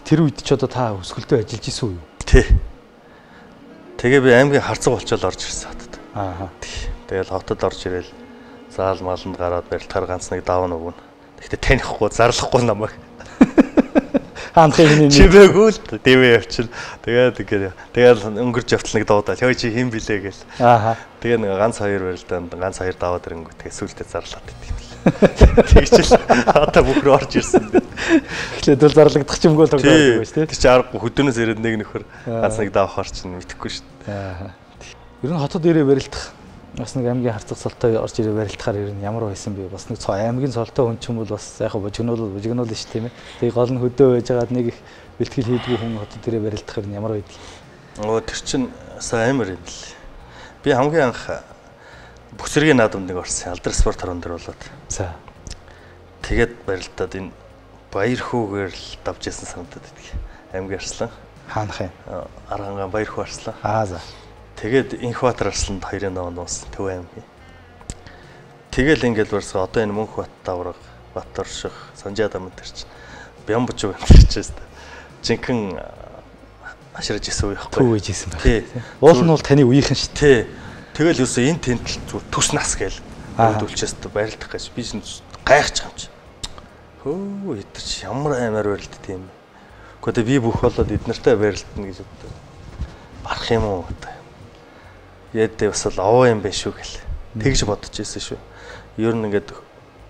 Тэр үед ч одоо та хөвсгөлдөө ажиллаж исэн үү? Тий. Тэгээ би аймгийн харцаг болчоод орж ирсэн хотод. Тэгэл хотод орж ирэл заал маланд гараад барилтаар ганц нэг даван өгнө. Гэхдээ танихгүй зарлахгүй намайг. Хаанхын чимээгүй л дэвээ явчихна. Тэгээд өнгөрч явтал нэг дуудаад "Хөөе чи хэн блэ" гээл. Ааха. Тэгээ нэг ганц хоёр барилдаанд ганц хоёр даваад ирэнгүү тэгээ сүултээ зарлаад идэв. Тэгж л одоо бүх рүү орж ирсэн. Эхлээд бол зарлагдах ч юмгүй л тоглоод байгаа шүү дээ. Тэр чи аргагүй хөдөөнөөс ирээд нэг нөхөр ганц нэг давахаар чинь мэдэхгүй шүү дээ. Ааха. Ер нь хотод ирээ барилдах бас нэг аймгийн харцаг цолтой орж ирээ барилдахаар ер нь ямар байсан бэ? Бас нэг аймгийн цолтой хүн ч юм бол бас яг божигнуул шүү тийм ээ. Тэгээ гол нь хөдөө байж байгаад нэг их бэлтгэл хийдгүү хүн хотод ирээ барилдах ер нь ямар байдгийг. Тэр чинь сайн амар юм л. Би хамгийн анх бүх зэргийн наадамд нэг орсон. Алдар спорт хорон дээр болоод. За. Тэгээд барилдаад энэ баяр хүүгээр л давж исэн санагдаад байдаг. Аймгийн арслан. Хаанах юм? Аргангаан баяр хүү арслан. За. Тэгээд Инхбаатар арсланд хоёрын наваа нуусан Төв аймгийн. Тэгэл ингээд барсан одоо энэ Мөнхбат давраг, Батөрших, Санжаадам энэ чинь Бямбуч юу юм чижээс та. Жинхэнэ аширж исэн үе байхгүй. Төв ээжсэн байх. Тий. Уул нь бол таны үеийнхэн шүү дээ. Тэгэл юусе энэ тентл зүр төс нас гээл үүдүүлчээс барилдах гэж би чинь гайхаж байгаа юм чи. Хөө эдгээр чи ямар аймаар барилд тийм. Гэхдээ би бүх болоод эднэртэй барилдана гэж боддог. Барах юм уу одоо. Ядээ бас л овоо юм биш шүү гэл. Тэгж бодож ирсэн шүү. Ер нь ингээд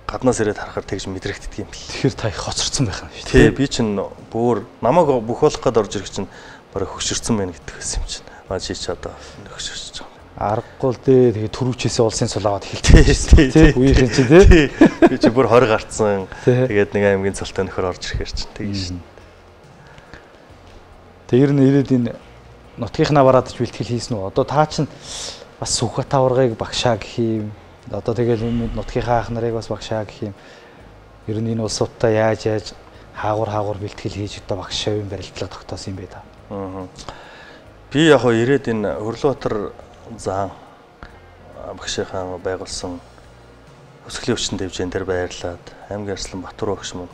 гаднаас ирээд харахаар тэгж мэдрэгддэг юм бэл. Тэгэхээр та их хоцорсон байх юм шүү. Тий, би чинь бүр намайг бүх болох гээд орж ирэх чинь бараг хөшөрсөн байх гэдэг байсан юм чинь. Чи ч одоо хөшөрч байгаа. Аргагүй л дээ. Тэгээ түрүүчээсээ улсын цулаагаад хэлчихсэн. Тий. Үеийнхэн чи тий. Би чи бүр 20 гарцсан. Тэгээд нэг аймгийн цолтой нөхөр орж ирэхээр чинь тэгж шин. Тэр нь ирээд энэ нутгийнхнаа бараад ч бэлтгэл хийсэн үү? Одоо та чинь бас Сүхбат аваргыг багшаа гэх юм. Одоо тэгэл нутгийнхаа ах нарыг бас багшаа гэх юм. Ер нь энэ улсуудаа яаж хаагур бэлтгэл хийж одоо багшаа юм барилдлага тогтоосон юм бэ та? Би яг хоо ирээд энэ Хөрлөбаатар заан багшийнхаа байгуулсан өсгөлийн өвчин дэвжэн дээр байрлаад аймгийн арслан Батүр багш мөн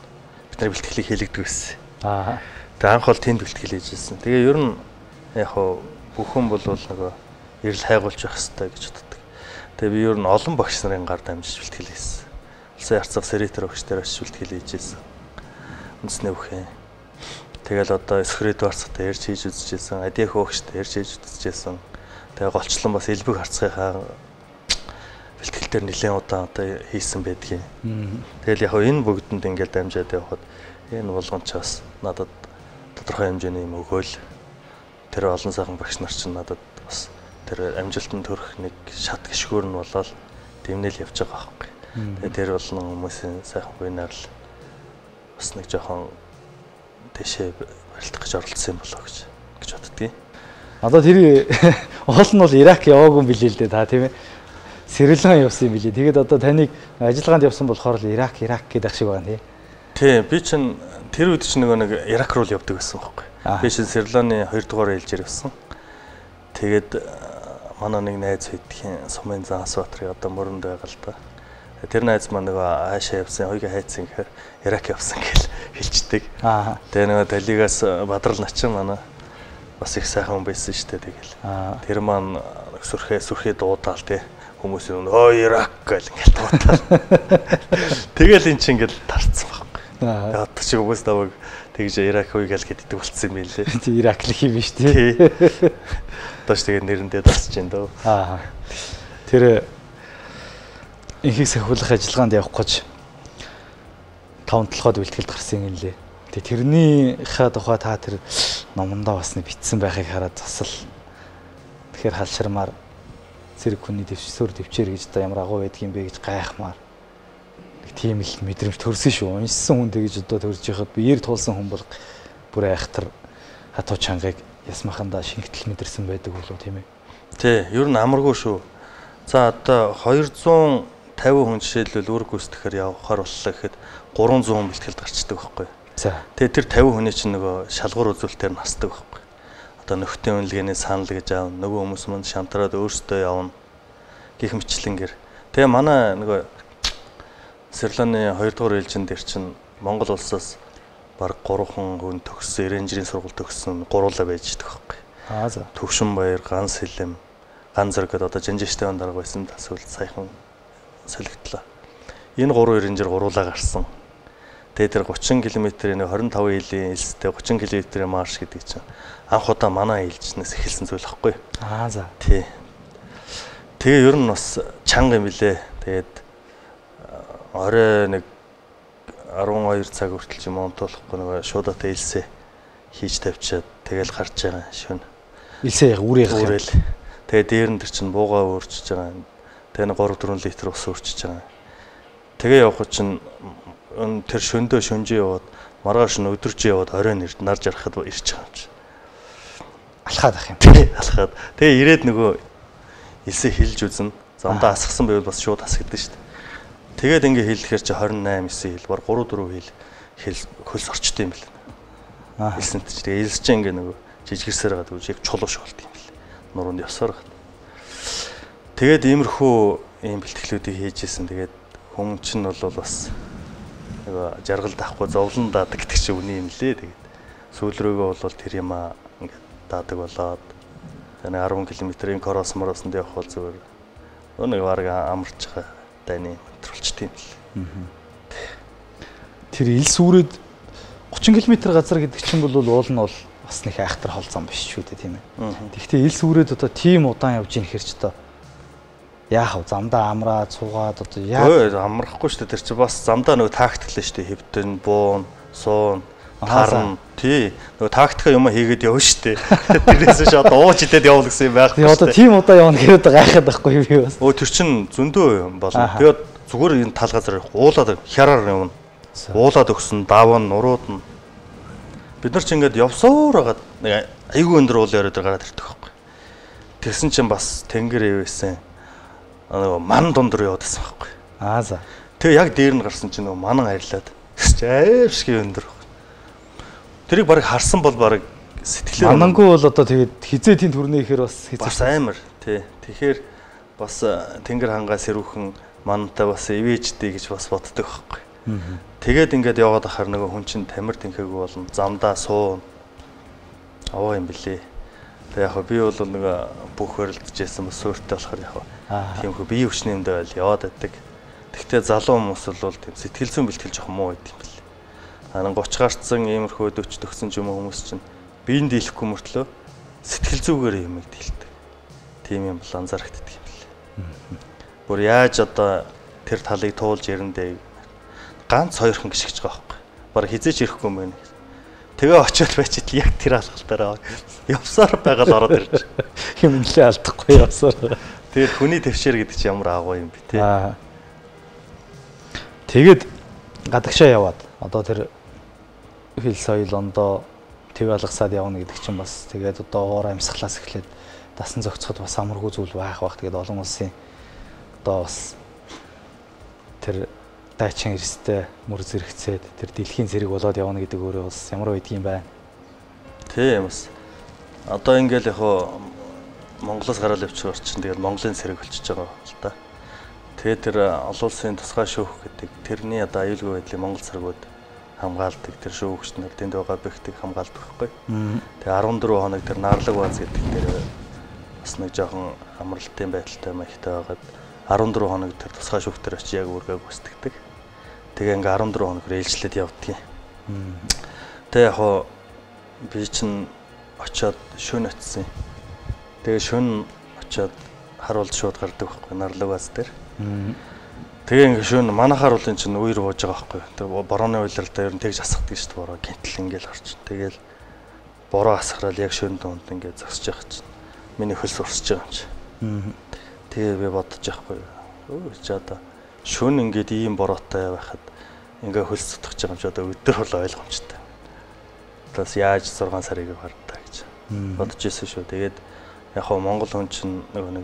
бид нар бэлтгэлийг хийлэгдэг байсан. Тэгээ анх бол тэнд бэлтгэл хийжсэн. Тэгээ ер нь яг хоо бүхэн бол нөгөө эрэл хайгуулж явах хэрэгтэй гэж боддог. Тэгээ би ер нь олон багш нарын гар дамжиж бэлтгэл хийсэн. Улсын харцаг сэрэтэр багш дээр очиж бэлтгэл хийжсэн. Үндэснээ бүхэн. Тэгэл одоо эсхрээд барцтай ярьж хийж үзчихсэн. Адиах багштай ярьж хийж үзчихсэн. Тэгээ голчлон бас элбэг харцгийнхаа бэлтгэл дээр нэлээд удаан одоо хийсэн байдгийг. Тэгэл яг энэ бүгдэнд ингээд дамжаад явхад энэ болгон ч бас надад тодорхой хэмжээний юм өгөөл. Тэр олон сайхан багш нар чинь надад бас тэр амжилтанд хүрэх нэг шат гიშгүүр нь болоод дэмнэл явж байгаа байхгүй. Тэгээ тэр болон хүмүүсийн сайхан буйнаар л бас нэг жоохон тэшээ барилдах гэж оролцсон юм болоо гэж боддгийг. Одоо тэр уул нь бол Ирак яваагүй юм билээ л дээ та тийм ээ. Сэрэлгэн явсан юм билээ. Тэгээд одоо таныг ажиллагаанд явсан болохоор л Ирак гэдэг шиг байна тий. Тий, би чинь тэр үед чинь нэг Ирак руу явдаг байсан байхгүй. Би чинь Сэрэлгэний 2 дугаар ээлжээр явсан. Тэгээд манай нэг найз хэдхийн Сумын Заасбаатарын одоо мөрөнд байгаа л да. Тэр найз маань нөгөө хаашаа явсан, хоёрын хайцсан гэхээр Ирак явсан гэж хэлждэг. Тэгээ нөгөө Далигаас Бадрал начин манай бас их сайхан хүн байсан шүү дээ тэгэл. Тэр маань сүрхээ дуудаал те хүмүүс нь Ирак гэл ингээл дуудаал. Тэгэл эн чинь ингээл тарцсан байхгүй. Одоо чи хүмүүс таваг тэгж Ирак үегээл гэдэг болцсон юм лээ. Тий Ирак л юм биш тий. Одоо ч тэгээд нэрэндээ дасч जैन дөө. Тэр инхийг сахиулах ажиллагаанд явах гэж 5 толгойд бэлтгэлд гарсан юм лээ. Тэгээ тэрнийхээ тухай та тэр номондоо бас нэг бичсэн байхыг хараад засал. Тэгэхээр халширмаар зэрэг хүний дэвшсөөр төвчээр гэж одоо ямар агуу байдгийм бэ гэж гайхмаар. Нэг тийм л мэдрэмж төрсөн шүү. Уншсан хүн тэгж одоо төрж яхад биеэр туулсан хүн бол бүр айхтар хатуу чангыг ясмахандаа шингэтэл мэдэрсэн байдаг болов тийм ээ. Тий, ер нь амаргүй шүү. За одоо 250 хүн жишээлбэл үр гүйцэтгэхээр явахаар боллоо гэхэд 300 хүн бэлтгэлд гарчдаг байхгүй. Тэгээ тэр 50 хүний чинь нөгөө шалгуур үзүүлэлтээр насдаг байхгүй. Одоо нөхдийн үнэлгээний санал гэж аав, нөгөө хүмүүс манд шантраад өөрсдөө явна гэх мэтлэнгээр. Тэгээ манай нөгөө Сэрэлгэний 2 дугаар ээлжин дээр чинь Монгол улсаас баг 3 хүн төгссөн, инженерийн сургууль төгссөн гуруула байж байгаа байхгүй. За. Төвшин баяр, Ганц Сэлэм, Ганц зэрэг одоо Жанжиштэй он дарга байсан тасвал саяхан солигдлоо. Энэ 3 инженер гуруула гарсан. Тэгээ тэр 30 км-ийн 25 илийн элстэй 30 км-ийн марш гэдэг чинь анх удаа манай ээлжнээс эхэлсэн зүйл байхгүй. За. Тий. Тэгээ ер нь бас чанга юм билэ. Тэгээд орой нэг 12 цаг хүртэл ч юм унтуулахгүй нэг шуудатай элсээ хийж тавьчаад тэгэл гарч байгаа шөнө. Илсээ яг үрэл. Тэгээ дээр нь тэр чинь буугаа өөрчиж байгаа. Тэгээ нэг 3-4 литр ус өөрчиж байгаа. Тэгээ явах чинь тэр шөндөө шүнжээ яваад маргааш нь өдөрж яваад оройн нар жарахад ирж байгаа юм чи. Алхаад ах юм. Алхаад. Тэгээ ирээд нөгөө элсээ хилж үзнэ. Замдаа асгасан байвал бас шууд асгадсан шүү дээ. Тэгээд ингээ хэлэхээр чи 28 9 хил бар 3 4 хил хөлс орчтой юм бэл. Хэлсэнт чи тэгээ элс чи ингээ нөгөө жижигэрсээр гадаг яг чулууш болт юм бэл. Нуруунд явсаар гад. Тэгээд иймэрхүү ийм бэлтгэлүүдийг хийжсэн. Тэгээд хүн чинь бол бас нөгөө жаргал дахгүй зовлон даадаг гэдэг чи үний юм лээ. Тэгээд сүүл рүүгээ бол тэр юм ингээ даадаг болоод энэ 10 км-ийн кросс мороосонд явах бол зүгээр нэг баг амарч байгаа дайны мэдрүүлчтэй юм л. Тэр элс үрээд 30 км газар гэдэг чинь бол уул нь бол бас нэг айхтар хол зам биш шүү дээ тийм ээ. Тэгэхдээ элс үрээд одоо тийм удаан явж ийн хэрч одоо яах вэ? Замдаа амраад цугаад одоо яа амрахгүй шүү дээ. Тэр чинь бас замдаа нөгөө тактиклээ шүү дээ. Хэвтэн, буун, суун, тарн тий нөгөө тактика юм хийгээд явна шүү дээ. Тэрнээс ш одоо ууж идээд явна гэсэн юм байх. Тэгээ одоо тийм удаа явна гэхэд гайхаад байхгүй би бас. Тэр чинь зөндөө юм болно. Би зүгээр энэ тал газар уулаад хяраар явна. Уулаад өгсөн даван нурууд нь бид нар ч ингээд явсаар хагаад нэг айгүй өндөр уул яриад гараад ирдэг байхгүй. Тэгсэн чинь бас тэнгэр ивэсэн нөгөө ман дундор яваад байсан байхгүй. За. Тэгээ яг дээр нь гарсан чинь нөгөө манан арилаад аимшиг өндөр. Тэрийг баг харсан бол баг сэтгэлээр манангүй бол одоо тэгээд хизээ тийм төрний ихээр бас амар тий. Тэгэхээр бас тэнгэр хангаа сэрүүхэн мантай бас ивэжтэй гэж бас боддог байхгүй. Тэгээд ингээд яваад ахаар нөгөө хүн чинь тамир тэнхээгүй болно. Замдаа суун. Аваа юм блэ. Тэг яг би бол нөгөө бүх хөрөлдөжсэн бас суурьтай болохоор яг тиймхүү бие хүчний юмдаа байл яваад байдаг. Тэгтээ залуу хүмүүс бол тийм сэтгэл зүйн бэлтгэл жоох муу байд юм бэл. 30 гарцсан иймэрхүү 40 төгсөн ч юм уу хүмүүс чинь биеийн дийлэхгүй мөртлөө сэтгэл зүгээр юмыг дийлдэг. Тийм юм бол анзаарэгддэг юм бэл. Бүр яаж одоо тэр талыг туулж яриндээ ганц хоёрхан гიშгэж байгаа байхгүй. Бараг хизээч ирэхгүй юм байна. Тэгээ очиод байчихдээ яг тэр алхалтаараа явсаар байгаа л ороод ирж. Юм нэлээ алдахгүй явсаар. Тэгээд хүний төвшөр гэдэг чи ямар агуу юм бэ те. Тэгээд гадагшаа яваад одоо тэр хил соёл ондоо төв алгасаад явна гэдэг чинь бас тэгээд одоо уур амьсгалаас эхлээд дасан зохицоход бас амаргүй зүйл байх. Тэгээд олон улсын одоо бас тэр дайчин эрстэй мөр зэрэгцээд тэр дэлхийн зэрэг болоод явна гэдэг өөрөө бас ямар байдгийн байна. Тийм бас. Одоо ингээл яг Монголоос гараад явчихвар чинь тэгээд Монголын зэрэг болчихж байгаа л да. Тэгээд тэр олон улсын тусгай шүүх гэдэг тэрний одоо аюулгүй байдлыг Монгол цэргүүд хамгаалдаг. Тэр шүүгч нар тэнд байгаа бэхтийг хамгаалдаг байхгүй. Тэгээд 14 хоног тэр наарлаг бааз гэдэг тэр бас нэг жоохон амралтын байдалтай маягтай байгаад 14 хоног тэр тусгай шүүхтэр очиж яг үргээ гүйцэтгэдэг. Тэгээ ингээ 14 хоног ээлжлээд явдгийг. Тэгээ яг би чинь очиод шөнө очсон. Тэгээ шөнө очиод харуулж шууд гардаг байхгүй нарлаг бааз дээр. Тэгээ ингээ шөнө манахаар бол эн чинь үер бууж байгаа байхгүй. Тэгээ борооны уйлралтай ер нь тэгж асахдаг шүү дээ бороо гинтл ингээл орчин. Тэгээл бороо асахрал яг шөнө донд ингээ зогсож байгаа чинь миний хөлс урсж байгаа юм чи. Тэгээ би бодож яахгүй. Чи одоо шөнө ингээд ийм бороотой байхад ингээ хөлс сутгах гэж байгаа юм чи одоо өдөр бол ойлгомжтой. Бас яаж 6 сарыг хардаа гэж бодож ирсэн шүү. Тэгээд яг хоо Монгол хүн чинь нэг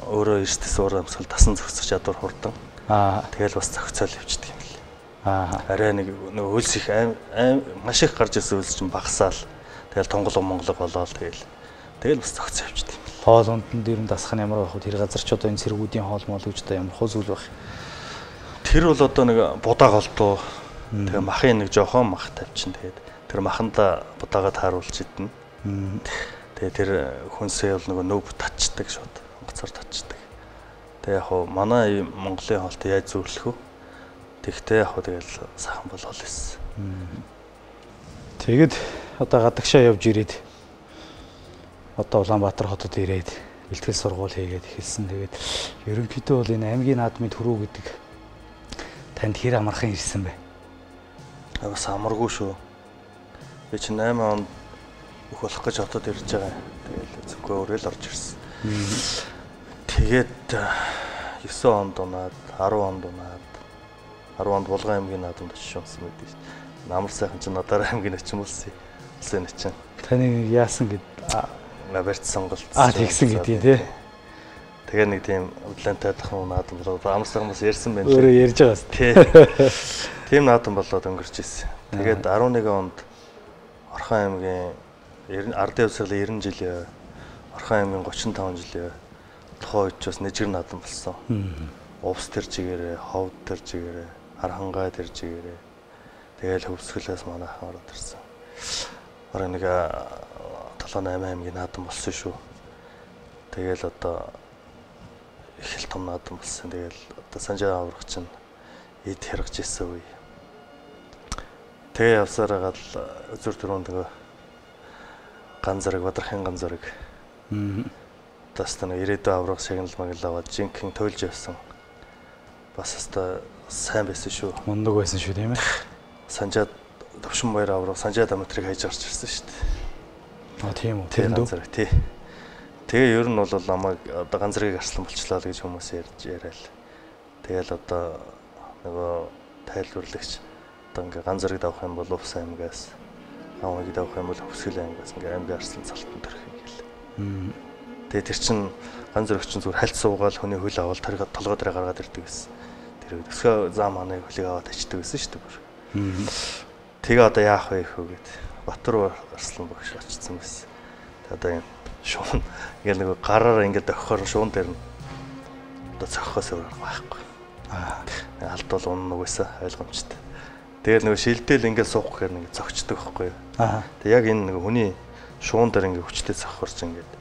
өөрөө эрсдэс уур амьсгал дасан зохицох чадвар хурдан. Тэгэл бас зохицол явчихдаг юм лээ. Арай нэг хөлс их маш их гарч ирсэн хөлс чинь багасаал. Тэгэл тонголго монголог болоод тэгэл бас зохицол явчихдаг юм. Хоол унданд ер нь дасах нь ямар байх вэ? Тэр газар ч одоо энэ цэргүүдийн хоол моол гэж одоо ямар хөө зүйл байх. Тэр бол одоо нэг будаа голдуу. Тэгээ махын нэг жоохон мах тавьчин. Тэгээд тэр маханда будаагаа тааруулж идэнэ. Тэгээ тэр хүнсээ бол нөгөө нөв татчдаг шууд. Гоцоор татчдаг. Тэгээ яг хоо манай Монголын хоолтой яаж зөвлөх вэ? Тэгтээ яг тэгэл сайхан болол байсан. Тэгэд одоо гадагшаа явж ирээд одоо Улаанбаатар хотод ирээд бэлтгэл сургууль хийгээд эхэлсэн. Тэгээд ерөнхийдөө бол энэ аймгийн наадмын төрөө гэдэг танд хэр амархан ирсэн бэ? Бас амаргүй шүү. Би чинь 8 онд бүх болох гэж хотод ирж байгаа. Тэгэл зөвхөн өөрөө л орж ирсэн. Тэгээд 9 онд унаад, 10 онд унаад, 10 онд Булган аймгийн наадамд очиж унсан байдаг шүү. Намар сайхан чинь надаар аймгийн очим болсон. Улсын очин. Таны яасан гэд барьц сонголт. Тэгсэн гэдгийг тий. Тэгээ нэг тийм Атлантай дахин наадам болоод амар сайхан бас ярьсан байна. Өөрөө ярьж байгаас тий. Тийм наадам болоод өнгөрч ирсэн. Тэгээд 11 онд Орхон аймгийн ардын явцлын 90 жилийн Орхон аймгийн 35 жилийн тухайн үед ч бас нэжгэр наадам болсон. Увс төр чигээрээ, ховд төр чигээрээ, Хархангай төр чигээрээ. Тэгэл хөвсгөлээс манайхан ороод ирсэн. Бараг нэг 7-8 аймгийн наадам болсон шүү. Тэгэл одоо их л том наадам болсон. Тэгэл одоо Санжаа аврах чинь эд хэрэгж ирсэн үе. Тэгээ явсараа гал зүр төрөнд нөгөө ганцраг Бадрахын ганцраг. Тастана ирээдүйн аврах шагнал маглаа аваад жинхэнэ туйлж явсан. Бас өстой сайн байсан шүү. Мундаг байсан шүү тийм ээ. Санжаад төвшин баяр аврах Санжаа дамтрыг хайж гарч ирсэн шүү дээ. Тийм үү. Тэр ганцраг тий. Тэгээ ер нь бол намайг одоо ганцрыг арслан болчлаа л гэж хүмүүс яриад. Тэгэл одоо нөгөө тайлбарлагч одоо ингээ ганцрыг давах юм бол Увс аймгаас, Авмыг давах юм бол Хөвсгөл аймгаас ингээ аймгийн арслан цалтан төрөх юм гээл. Тэгээ тэр чин ганцрыг чинь зүгээр хальт суугаал хүний хөл авал толгой дээр гаргаад ирдэг гэсэн. Тэр өсгөө зам маныг хөлийг аваад ачдаг гэсэн шүү дээ. Тэгээ одоо яах вэ гэхэд Батөр арслан багш очсон байсан. Одоо энэ шуун ингээл нэг гараараа ингээд өгөхөр шуун дээр нь одоо цохохоос өөр байхгүй. Алт бол унна угаасаа ойлгомжтой. Тэгээд нэг шилдээл ингээд суух гэхээр нэг зөгчдөг байхгүй. Тэгээд яг энэ нэг хүний шуун дээр ингээд хүчтэй цохохорч ингээд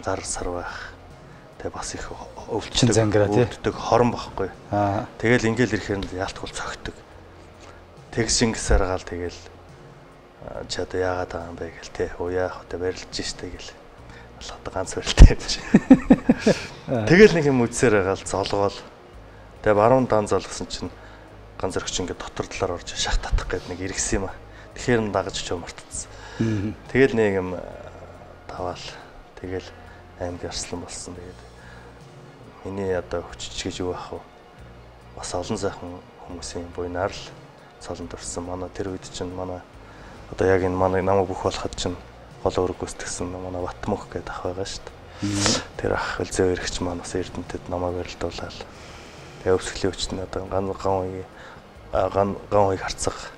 гар сар байх. Тэгээд бас их өвлчтэй зангираадаг хорон байхгүй. Тэгэл ингээд ирэхээр яалтгуул цогтөг. Тэгс ингэсээр гал тэгэл чи одоо яагаад байгаа юм бэ гэл тий. Яах вэ барилж штэ гэл. Одоо ганц барилтаа явж. Тэгэл нэг юм үдсээр гал золгоол. Тэгээ баруун дан золгосон чинь ганц зөрөгч ингээд дотор талаар орж шах татах гээд нэг иргэсэн юм аа. Тэгэхээр н дагаж ч мартцсан. Тэгэл нэг юм таваал. Тэгэл аймаг арслан болсон. Тэгээд миний одоо хүчиж гэж юу ах вэ? Бас олон сайхан хүмүүсийн буйнаар л цолонд орсон. Манай тэр үед чинь манай одоо яг энэ манай намайг бүх болоход чинь гол өрг гүйцэтгсэн манай Батмөх гэдэг ах байгаа шүү дээ. Тэр ах хөлзөө өргөч маань бас Эрдэнэтэд намайг барилдуулаад тэгээ өвсгөлийн хүчтэй одоо ган ууийг харцах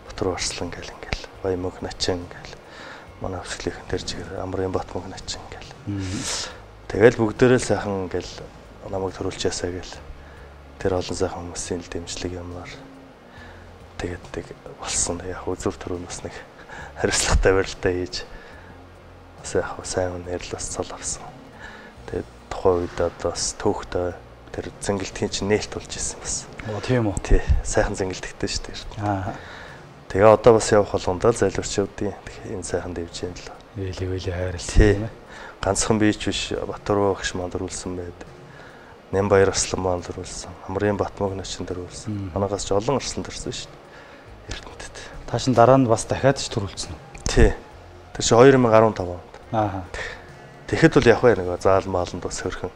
Батөр Арслан гэл ингээл Баямөг начин гэл манай өвсгөлийн тэр чигээр Амрын Батмөг начин гэл. Тэгэл бүгдээрээ сайхан ингээл намайг төрүүлчихээсаа гэл тэр олон сайхан хүмүүсийн дэмжлэг юмнаар тэгээд болсон. Яг үзүр төрөөс нэг хариуцлагатай барилтаа хийж бас яг сайн нэрлэлс цол авсан. Тэгээд тухайн үед одоо бас төөхтэй тэр зэнгэлтгийн чинь нээлт болж исэн бас. Тийм үү. Тий, сайхан зэнгэлтэгтэй шүү дээ. Тэгээ одоо бас явах болгондоо зайлуурчуудын энэ сайхан дэвж юм л. Ээлээ хайрлсан тийм ээ. Ганцхан бийч биш Батөр багш маань дөрүүлсэн байд. Нямбаяр Арслан маань дөрүүлсэн. Амрын Батмөг начин дөрүүлсэн. Манайгаас ч олон арслан төрсөн шүү дээ. Эрдэнэтэд. Таашин дараа нь бас дахиад ч төрүүлсэн үү? Тий. Тэр чи 2015 онд. Тэгэхэд бол яг нэг заалмааланд бас хөрхөн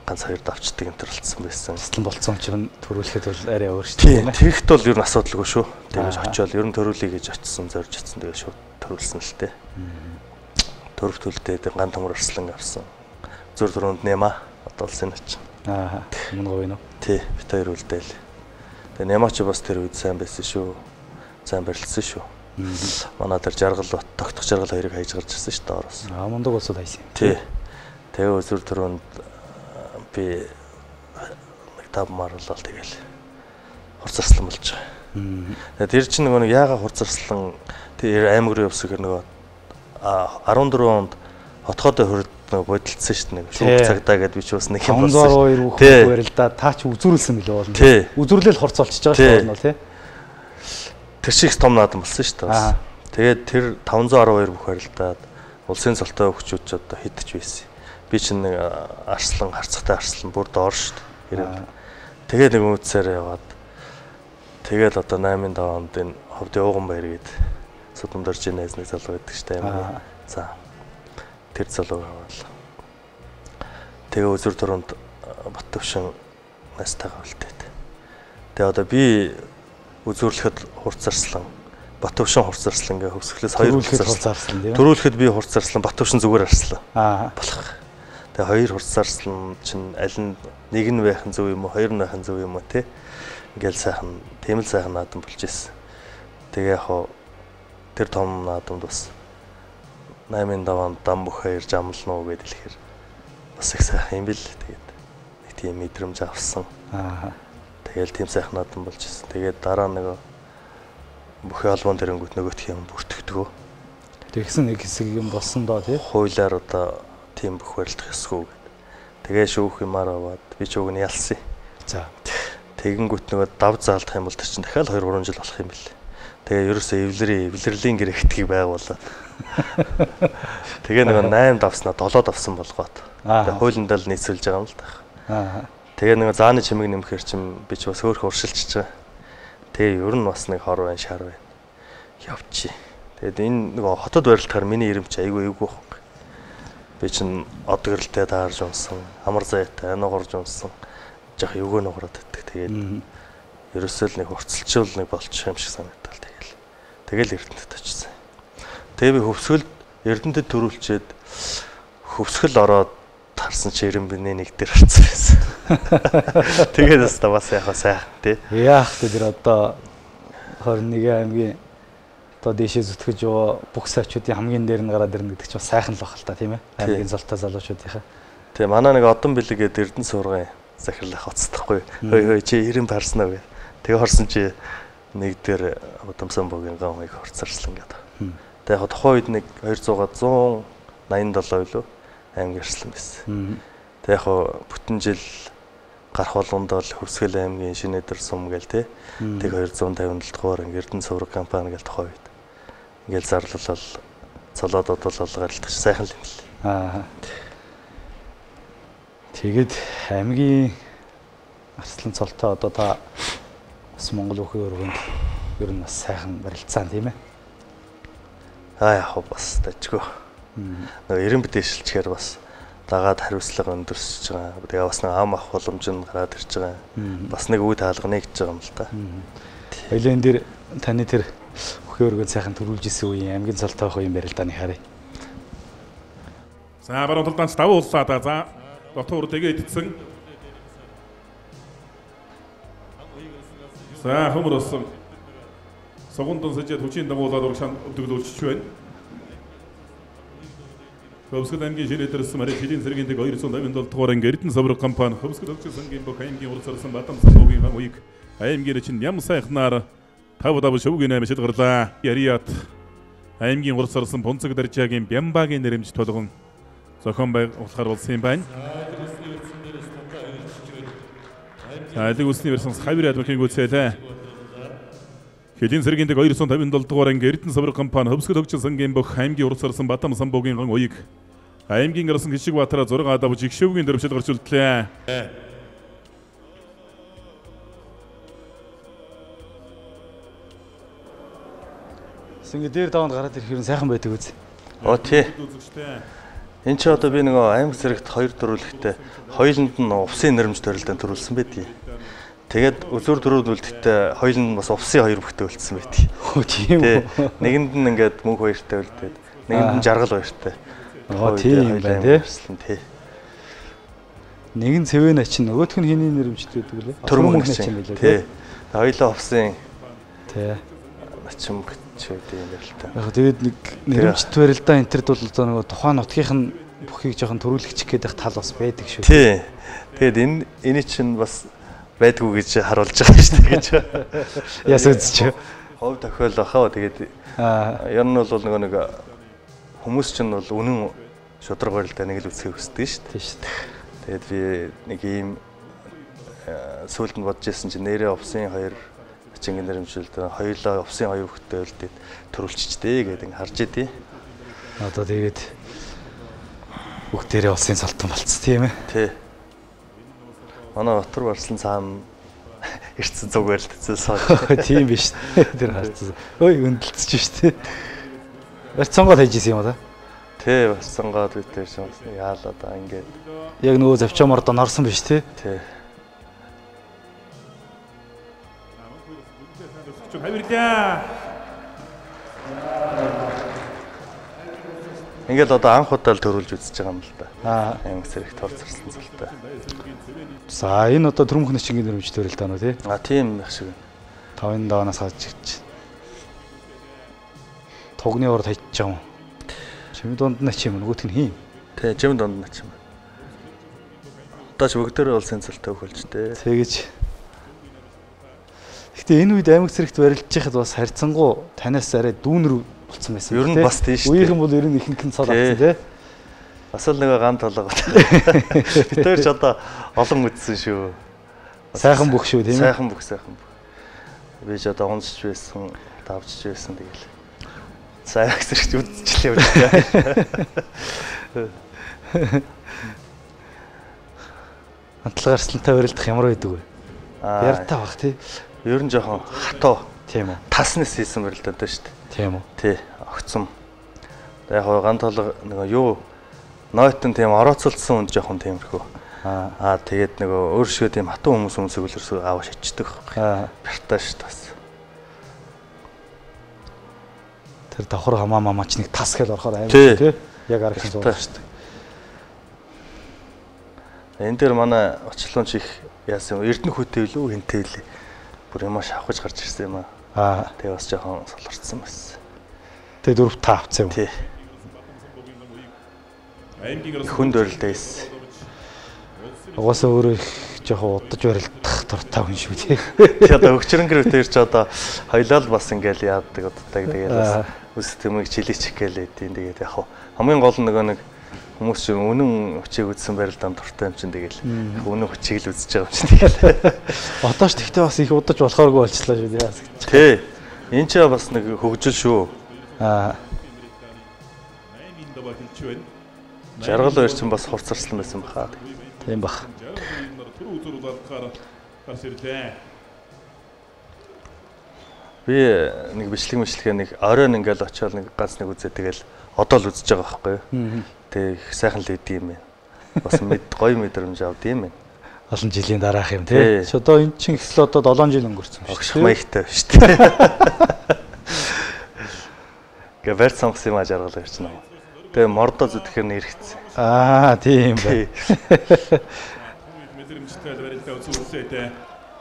ганц хоёр давчдаг энэ төрөлдсөн байсан. Арслан болцсон чинь төрүүлэхэд бол арай өөр шүү дээ. Тэгэхэд бол ер нь асуудалгүй шүү. Тэгэж очиод ер нь төрүүлэе гэж очсон, зорж очсон. Тэгээ шууд төрүүлсэн л тээ. Төрөв төлдөө ган төмөр Арслан авсан. Зүр төрөнд нэма одоо улсын очин. Өмнө говь нөө. Тий, бит хоёр үлдээл. Тэгээ нямаач бас тэр үед сайн байсан шүү. Сайн барилдсан шүү. Манай тэр жаргал тогтох жаргал хоёрыг хайж гарч ирсэн шүү дээ ороос. Мундаг улсууд хайсан. Тий. Тэгээ үзүр төрөнд би нэг тав марлал тэгэл хурцарслан болж байгаа. Тэр чинь нөгөө яага хурцарслан тэр аймаг руу явсан гэр нөгөө 14 онд хотгоодын хүрд бодолцсон шүү дээ. Шүүх цагдаа гэдээ би ч бас нэг юм болсон. 512 бүх барилдаа та ч үзүүлсэн мөлий болно. Үзүүлэл хорцоолчихж байгаа шүү дээ бол тий. Тэр шиг том наадам болсон шүү дээ. Тэгээд тэр 512 бүх барилдаад улсын цолтой өгчүүд ч одоо хидэж байсан. Би чинь нэг арслан харцагтай арслан бүр доор шүү дээ. Тэгээд нэг үдсээр яваад тэгээд одоо 8-5 онд энэ ховд явган баяр гээд Судамдаржи найзны залуу байдаг шүү дээ. За тэр залуу аваад тэгээ үзүр төрөнд Баттөвшин настайгаа үлдээд. Тэгээ одоо би үзүрлэхэд хурцарслан Баттөвшин хурцарслан гээ хөвсгөлөөс хоёр хурцарслан тийм. Төрүүлэхэд би хурцарслан Баттөвшин зүгээр арслан. Болох. Тэгээ хоёр хурцарслан чинь аль нь нэг нь байх нь зөв юм уу, хоёр нь байх нь зөв юм уу те. Ингээл сайхан, тийм л сайхан наадам болж ирсэн. Тэгээ яг тэр том наадамд бас 8-5 онд дам бүх хоёр жамлна уу гэдэл ихэр бас их сайхан юм бил. Тэгээд нэг тийм мэдрэмж авсан. Тэгэл тийм сайхан наадам болж ирсэн. Тэгээд дараа нэг бүх албан тэрэнгүүт нөгөөх юм бүртгэдэг. Тэгсэн нэг хэсэг юм болсон доо тий. Хуулиар одоо тийм бүх барилдах ёсгүй гэд. Тэгээ шүүх юмар аваад би ч уг нь ялсан. За. Тэгэнгүүт нөгөө дав заалдах юм бол тэр чинь дахиад 2-3 жил болох юм бэл. Тэгээ ерөөсөө эвлэрлэлийн гэрэгтгийг байгуулаад. Тэгээ нөгөө 8 давснаа 7 давсан болгоод. Тэгээ хуулиндаа л нийцүүлж байгаа юм л та. Тэгээ нөгөө зааны чимэг нэмэхэр чинь би ч бас хөөх уршилчж байгаа. Тэгээ ер нь бас нэг хор байн шар байна. Явчих. Тэгээд энэ нөгөө хотод барилдахаар миний ирэмч айгүй байхгүй. Би чинь од гэрэлтэй таарж унсан, амар зайтай, ногорж унсан. Жах өгөө ногроод иддэг. Тэгээд ерөөсөө л нэг хурцлчил нэг болчих юм шиг санагдал. Тэгэл Эрдэнэт очсон. Тэгээ би хөвсгөлд Эрдэнэтэд төрүүлчээд хөвсгөл ороод тарсан чи Ирэмбиний нэг дээр харцсан байсан. Тэгээд бас яг сайхан тий. Яах вэ тэр одоо 21 аймгийн одоо дэшээ зүтгэж яваа бүх сайчуудын хамгийн дээр нь гараад ирнэ гэдэг чинь бас сайхан л баг л та тийм ээ. Аймгийн золтой залуучуудынхаа. Тэгээ манай нэг одон бэлгээд Эрдэнэ сургын захирлах хоцтохгүй. Хөөе чи Ирэмб харсан уу гэ. Тэгээ хорсон чи нэг дээр Удамсан богийн гам их хорцарслан гэдэг. Тэгээ яг тухайн үед нэг 187 илүү аймаг ирсэн байсан. Тэгээ яг бүтэн жил гарах болгонд бол Хөвсгөл аймгийн Шинэдэр сум гээл те. Тэгээ 257 дугаар Эрдэнэ цувраг компани гээл тухайн үед ингээл зарлал цолоодод бол гаралдах сайхан л юм л. Тэгээд аймгийн арслан цолтой одоо та бас Монгол бүхий өргөнд ер нь бас сайхан барилцаан тийм ээ. Яг бас тажгүй. Нөгөө Ирэмб дэвшилчээр бас дагаад хариуцлага өндөрсөж байгаа. Тэгээ бас нэг ам ах боломж нь гараад ирж байгаа. Бас нэг үе таалга нэгж байгаа юм л та. Хоёлын дээр таны тэр бүхий өргөнд сайхан төрүүлж исэн үеийн аймгийн цолтой байх үеийн барилдааны харъя. За баруун талдаас давуу улсаад за дотор тэгээд идсэн. За хүмүүрсэн согондон сэжид хүчийн дагуулаад урагшаан өдөглүүлж байна. Хөвсгөл аймгийн Шинэдэрсэн марийн жилийн цэргийн дэг 287 дугаар анги Эрдэнэ цувраг компани Хөвсгөл өвчсөн сангийн бүх аймгийн уралсарсан Батамсан буугийн хан уяг аймгийн чинь ям сайхнаар тав шөвгийн аймшид гарлаа. Яриат аймгийн уралсарсан Бунцэг Даржаагийн Бямбагийн нэрэмж толгон зохион байгуулахаар болсон юм байна. Айлыг усны версийн хавир адмын гүцээлээ. Жилийн цэргийн дэг 257 дугаар анги Эрдэнэ цувраг компани Хөвсгөл өвчсөн сангийн бүх аймгийн уралсарсан Батамсан буугийн хан уяг аймгийн гарсан гişиг Батараа 6 давж Игшөвгийн дөрвшил гарч үлдлээ. Сингэ дээр даванд гараад ирэх юм сайхан байдаг үз. Оо тий. Энд чи одоо би нөгөө аймаг зэрэгт 2 төрүүлэхтэй хоёуланд нь увсын нэрмж төрөлдөнд төрүүлсэн байдгийг. Тэгээд үзүр төрүүлэлттэй хоёуланд нь бас увсын 2 бүхтэй үлдсэн байдгийг. Оо тийм үү. Нэгэнд нь ингээд мөнх 2-тай үлдээд нэгэнд нь жаргал 2-тай. Аа тийм юм байна тий. Нэгэн цэвэн ачин нөгөөх нь хиний нэрмжтэй байдаг лээ. Төрмөн ачин байлээ тий. Хоёулаа увсын тий. Ачин ч үгүй юм байна л та. Яг тэгээд нэг нэрмжт барилдаа энтерд бол одоо нөгөө тухайн нутгийнх нь бүхийг жоохон төрүүлэгчих гэдэг тал бас байдаг шүү. Тий. Тэгээд энэ чинь бас байдгүй гэж харуулж байгаа шүү дээ гэж. Яс үзчих. Хов тохиол ахаа тэгээд ер нь бол нөгөө нэг хүмүүс чинь бол үнэн шудраг барилдаа нэг л үсгийг хүсдэг шүү дээ. Тийм шүү дээ. Тэгээд би нэг ийм сүүлд нь бодож ирсэн чинь нэрээ овсын 2 ачингийн нэрмжүүлд хоёулаа овсын 2 хүүхэдтэй үлдээд төрүүлчихтэй гэдэг ингэ харж идэв. Одоо тэгээд бүгдээрээ улсын салтан болцсон тийм ээ. Тий. Манай Батар барслан цаана ирсэн зүг барилдсан соо. Тийм биш. Тэр харцсан. Ой өндөлцөж шүү дээ. Барьцангууд хайж исэн юм да. Тий, барьцангууд бид тэр шин яалаа да ингээд. Яг нөгөө завчаамаар донорсон биш тий. Тий. Ингээд одоо анх удаа л төрүүлж үзэж байгаа юм л да. Аймаг зэрэг торцорсон зүйлтэй. За энэ одоо Төрөмхөн Ачингийн нэрмж төрөл таа нь тий. Тийм их шиг. 5-ын даванаас хаж ирж. Тогны урд хайж байгаа юм. Чимээ дунд нь ачим нөгөөтг нь хийн. Тий, чимээ дунд нь ачим. Одоо ч бүгдээрээ улсын цалтай өгүүлж дээ. Тэгэж. Гэтэ энэ үед аймаг зэрэгт барилж байхад бас харьцангуй танаас арай дүүнэр болсон байсан. Ер нь бас тийм шүү дээ. Үеийнхэн бол ер нь ихэнх нь цол авсан тий. Бас л нэг ган толгой. Бид тэр ч одоо олон үдсэн шүү. Сайхан бүх шүү тийм ээ. Сайхан бүх. Би ч одоо унсч байсан, давчж байсан тэгэл. Сайхан зэрэгт үдчихлээ үү. Хамтлагаар арслантай барилдах ямар байдаг вэ? Яртай бах тий. Ер нь жоохон хатуу. Тийм үү. Таснаас хийсэн барилдаатай шүү дээ. Тийм үү. Тий, огцом. Яг ган толгой нэг юу нойтон тийм орооцолдсон үн жоохон тиймэрхүү. Тэгээд нөгөө өөр шиг тийм хатуу хүмүүс өглөрсөө аав шатчихдаг. Бартааш тас. Тэр давхар хамаа мамаач нэг тас гэл орохоор аймаг тий. Яг аргахан суудаг шүү дээ. Энэ дээр манай очлоонч их яасан Эрдэнэ хөтэй илүү хинтэй лээ. Бүр юм шавхаж гарч ирсэн юм аа. Тэгээ бас жоохон солорцсон байсан. Тэгээ 4 та авцсан юм. Тий. Хүнд барилдаас. Угаасаа өөрөө их жоохон удаж барилдах дуртай хүн шүү тий. Тэгээ одоо өгчрөнгөр өтер ч одоо хоёлаа л бас ингээл яадаг удаадаг тэгээд бас үс төмөг чилээч гээл эдийн тэгээд яг хамгийн гол нь нөгөө нэг хүмүүс чинь үнэн хүчийг үзсэн барилдаанд дуртай юм чинь тэгэл үнэн хүчийг л үзэж байгаа юм чинь тэгэл. Одоо ч тэгтээ бас их удаж болохооргүй болчихлоо шүү дээ. Тий. Энд ч бас нэг хөгжил шүү. Жаргал хоёр чинь бас хувцарсан байсан баха. Тийм бах. Би нэг бичлэгээ нэг оройн ингээл очиод нэг ганц нэг үзээ тэгэл одоо л үзэж байгаа байхгүй юу. Тэг их сайхан л идэв юм байна. Бас гоё мэдрэмж авд юм байна. Олон жилийн дараах юм тий. Одоо эн чинь ихсэл одоо 7 жил өнгөрцөн шүү. Огш маягтай шүү дээ. Гэ барь сонгосон юм жаргал хоёр чинь. Тэгээ мордо зүтгэхэр нэрхсэн. Тийм бай.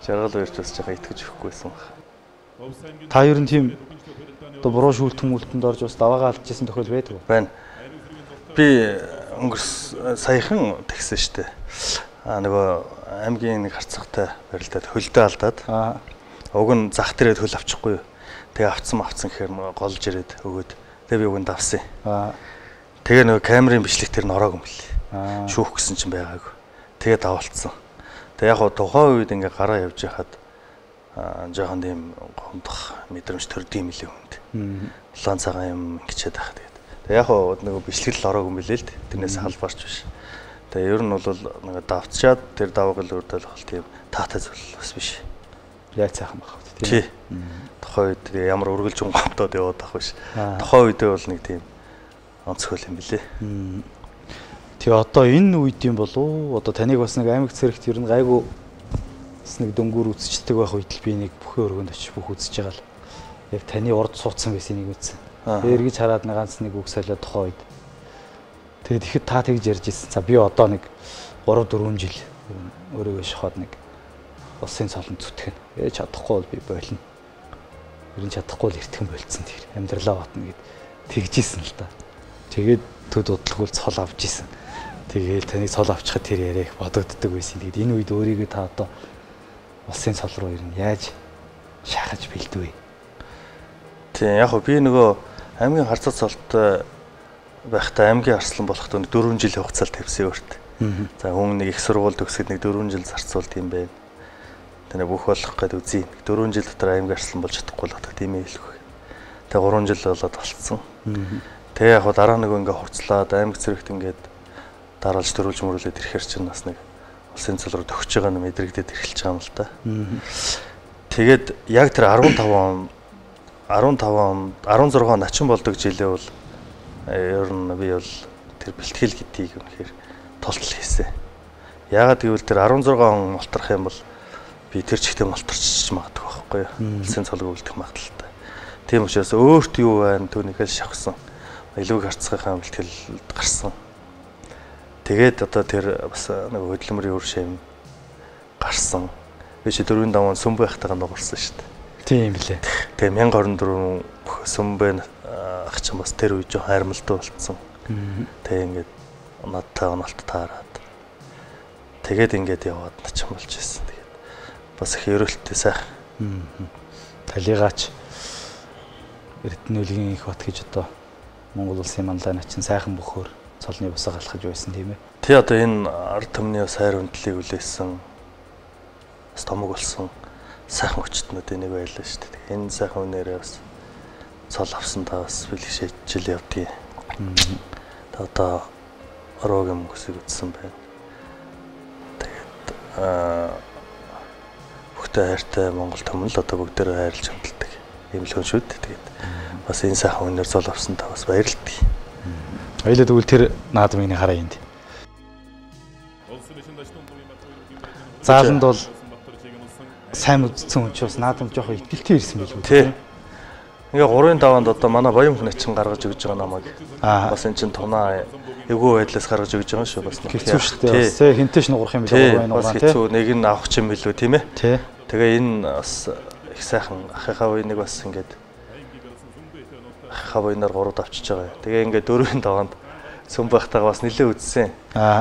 Жаргал хоёр ч бас жоо итгэж өгөхгүйсэн баг. Та ер нь тийм одоо буруу шүүлтэн мүлтэнд орж бас даваагаа алдчихсан тохиол байдаг уу? Байна. Би саяхан тэгсэн шүү дээ. Нөгөө аймгийн нэг харцагтай барилдаад хөлдөө алдаад. Уг нь зах дээрээ хөл авчихгүй юу. Тэгээ авцсан гэхээр голж ирээд өгөөд. Тэгээ би уг нь давсан. Тэгээ нөгөө камерын бичлэг тэр нороогүй юм билээ. Шүүх гэсэн чинь байгаагүй. Тэгээ давалцсан. Тэгээ яг тухайн үед ингээ гараа явж байхад жоохон тийм гомдох мэдрэмж төрдөг юм лээ хүнд. Улаан цагаан юм ингэчээд байх тэгээд. Тэгээ яг нөгөө бичлэг л ороогүй юм билээ л тэрнээс халбарч биш. Тэгээ ер нь бол нөгөө давтчаад тэр давгал үрдэл бол тийм таатай зүйл бас биш. Яг цаахан байх үү тийм. Тухайн үед ямар үргэлжлэн гомдоод яваад байх биш. Тухайн үедээ бол нэг тийм онцгой юм билээ. Тэгээ одоо энэ үед юм болов уу? Одоо таныг бас нэг аймаг зэрэгт ер нь гайгүй бас нэг дөнгөөр үзчихдэг байх үед л би нэг бүхэн өргөнд очиж бүх үзэж байгаа л. Яг таны урд суудсан байсан нэг үзсэн. Эргэж хараад нэг ганц нэг үг солиод тухайн үед. Тэгээд ихэд та тэгж ярьж ирсэн. За би одоо нэг 3-4 жил өөрийгөө шахаад нэг улсын цолонд зүтгэн. Чадахгүй бол би болно. Ер нь чадахгүй л эртхэн болцсон тэр. Амьдралаа батна гэд тэгжсэн л да. Тэгээд төд удалгүй цол авч исэн. Тэгээд таныг цол авчихад тэр яриа их бодогддог байсан. Тэгээд энэ үед өөрийгөө та одоо улсын цол руу ирнэ. Яаж шахаж бэлдвэ? Тийм яг би нөгөө аймгийн харцаа цолтой байхдаа аймгийн арслан болохдоо 4 жилийн хугацаанд тавьсан өөрт. За хүн нэг их сургууль төгсөд нэг 4 жил зарцуулт юм байна. Тэгээ бүх болох гээд үзье. 4 жил дотор аймгийн арслан болж чадахгүй л гэдэг тийм ээ хэлэх. Тэгээ 3 жил болоод болцсон. Тэгээ яг дараа нэг ингээ хурцлаад аймаг зэрэгт ингээд дараалж төрүүлж мөрүүлээд ирэхэр чинь бас нэг улсын цол руу төгсөж байгаа нь мэдрэгдээд эхэлж байгаа юм л да. Тэгээд яг тэр 16 начин болдог жилээ бол ер нь би бол тэр бэлтгэл гэдгийг үнэхээр толтол хийсэн. Яагаад гэвэл тэр 16 он молторох юм бол би тэр чигтээ молторч магадгүй байхгүй юу. Улсын цолыг үлдэх магадaltaй. Тийм учраас өөрт юу байна түүнийхээ шавхсан. Илүү харцгийнхаа бэлтгэлд гарсан. Тэгээд одоо тэр бас нэг хөдөлмөрийн үр шим гарсан. Би чи 4-5 он сүм байхтайгаа нугарсан шүү дээ. Тийм билээ. Тэгээ 1024 сүм байна ах чинь бас тэр үе жоо хайрмалтай болцсон. Тэгээ ингээд надтай онолт таарад. Тэгээд ингээд яваад нач болж ирсэн. Тэгээд бас их ерөөлттэй сайхан. Талигаач Эрдэнэлгийн их бат гэж одоо Монгол улсын манлай начин сайхан бөхөр цолны бусаа галахж байсан тийм ээ. Тэ одоо энэ ард түмний сайр үндлийг үлээсэн бас томог болсон сайхан өчтнүүдийн нэг байлаа шүү дээ. Энэ сайхан үнээрээ бас цол авсан та бас бэлгшээж жил явдгийг. Та одоо ороогийн мөнгөсийг үтсэн байна. Тэгээд бүгдээ хайртай Монгол түмэн л одоо бүгдээрээ хайрлж хамталдаг. Ийм л хүн шүү дээ. Тэгээд бас энэ сайхан үнээр цол авсан та бас баярлалтай. Хоёлаа тэгвэл тэр наадмыг нэг хараа энд. Зааланд бол сайн үзсэн хүн ч бас наадам жоохон итгэлтэй ирсэн билүү. Тий. Ингээ 3-5-нд одоо манай боём хүн ачин гаргаж өгж байгаа намайг. Бас эн чин тунаа эвгүй байдлаас гаргаж өгж байгаа шүү бас. Хэцүү шүү дээ. Бас хинтэш нуурах юм билүү бас хэцүү нэг нь авах юм билүү тийм ээ. Тий. Тэгээ энэ бас их сайхан ахыхаа буйныг бас ингээд ахыхаа буйнаар 3 авчиж байгаа. Тэгээ ингээд 4-5-нд сүм байхтайгаа бас нэлээ үзсэн.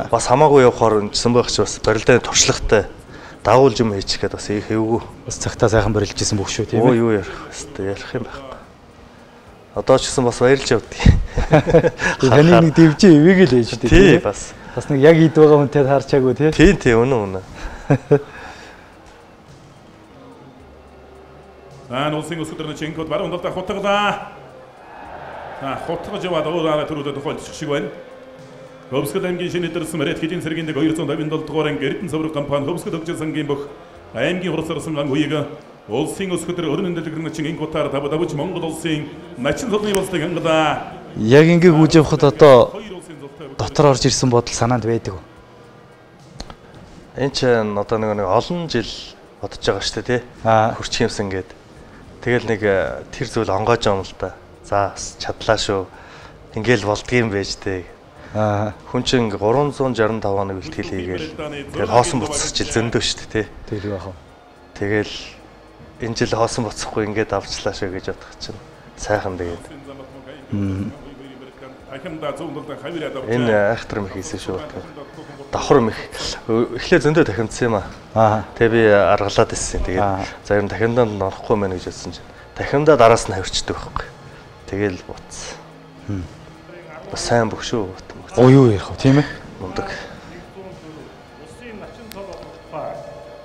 Бас хамаагүй явахаар сүм байх ч бас барилдааны туршлагатай дагуулж юм хийчих гээд бас их эвгүй. Бас цагтаа сайхан барилж ирсэн бүх шүү тийм ээ. Юу ярих хэвээр ярих юм байхгүй. Одоо ч гэсэн бас баярлж явдгийг. Таны нэг дивжи ивэг л ээж дээ тий бас нэг яг ид байгаа хүнтэй таарчаагүй тий. Тий үнэн. Улсын өсөлтөрний чинкод баруун талд хотголаа. Хотгож яваад өөрөөр төрүүлээд тохиолдчих шиг байна. Хөвсгөл аймгийн шинэ төрсөн Мэрэт хэдийн цэргийн 257 дугаар анги Эрдэнэ савраг компани Хөвсгөл хөгжил сангийн бүх аймгийн хурцсан үеийг улсын өсөлтөр өрнөн дэлгэрэн чин инкотаар давж Монгол улсын начин цолны болцыг хангалаа. Яг ингээ гүйж явахад одоо дотор орж ирсэн бодол санаанд байдаг. Энд чинь одоо нэг олон жил бодож байгаа шүү дээ тий. Хурц юмсан гээд. Тэгэл нэг тэр зүйл онгоож юм л да. За чадлаа шүү. Ингээл болдгийм байж дээ. Хүн чинь 365 хоног бэлтгэл хийгээл. Тэгэл хоосон буцчих жил зөндөө шүү дээ тий. Тэр яах вэ? Тэгэл энэ жил хоосон буцахгүй ингээд авчлаа шүү гэж бодох чинь сайхан тэгээд. Энэ айхтар мэх хийсэн шүү. Давхар мэх эхлээ зөндөө тахимдсан юм аа. Тэгээ би аргалаад ирсэн. Тэгээд за ер нь тахимдаад орохгүй мэн гэж бодсон чинь тахимдаа дараас нь хавирчдаг байхгүй. Тэгэл буц. Бас сайн бүх шүү. Оо юу ярих вэ тийм ээ? Мундаг.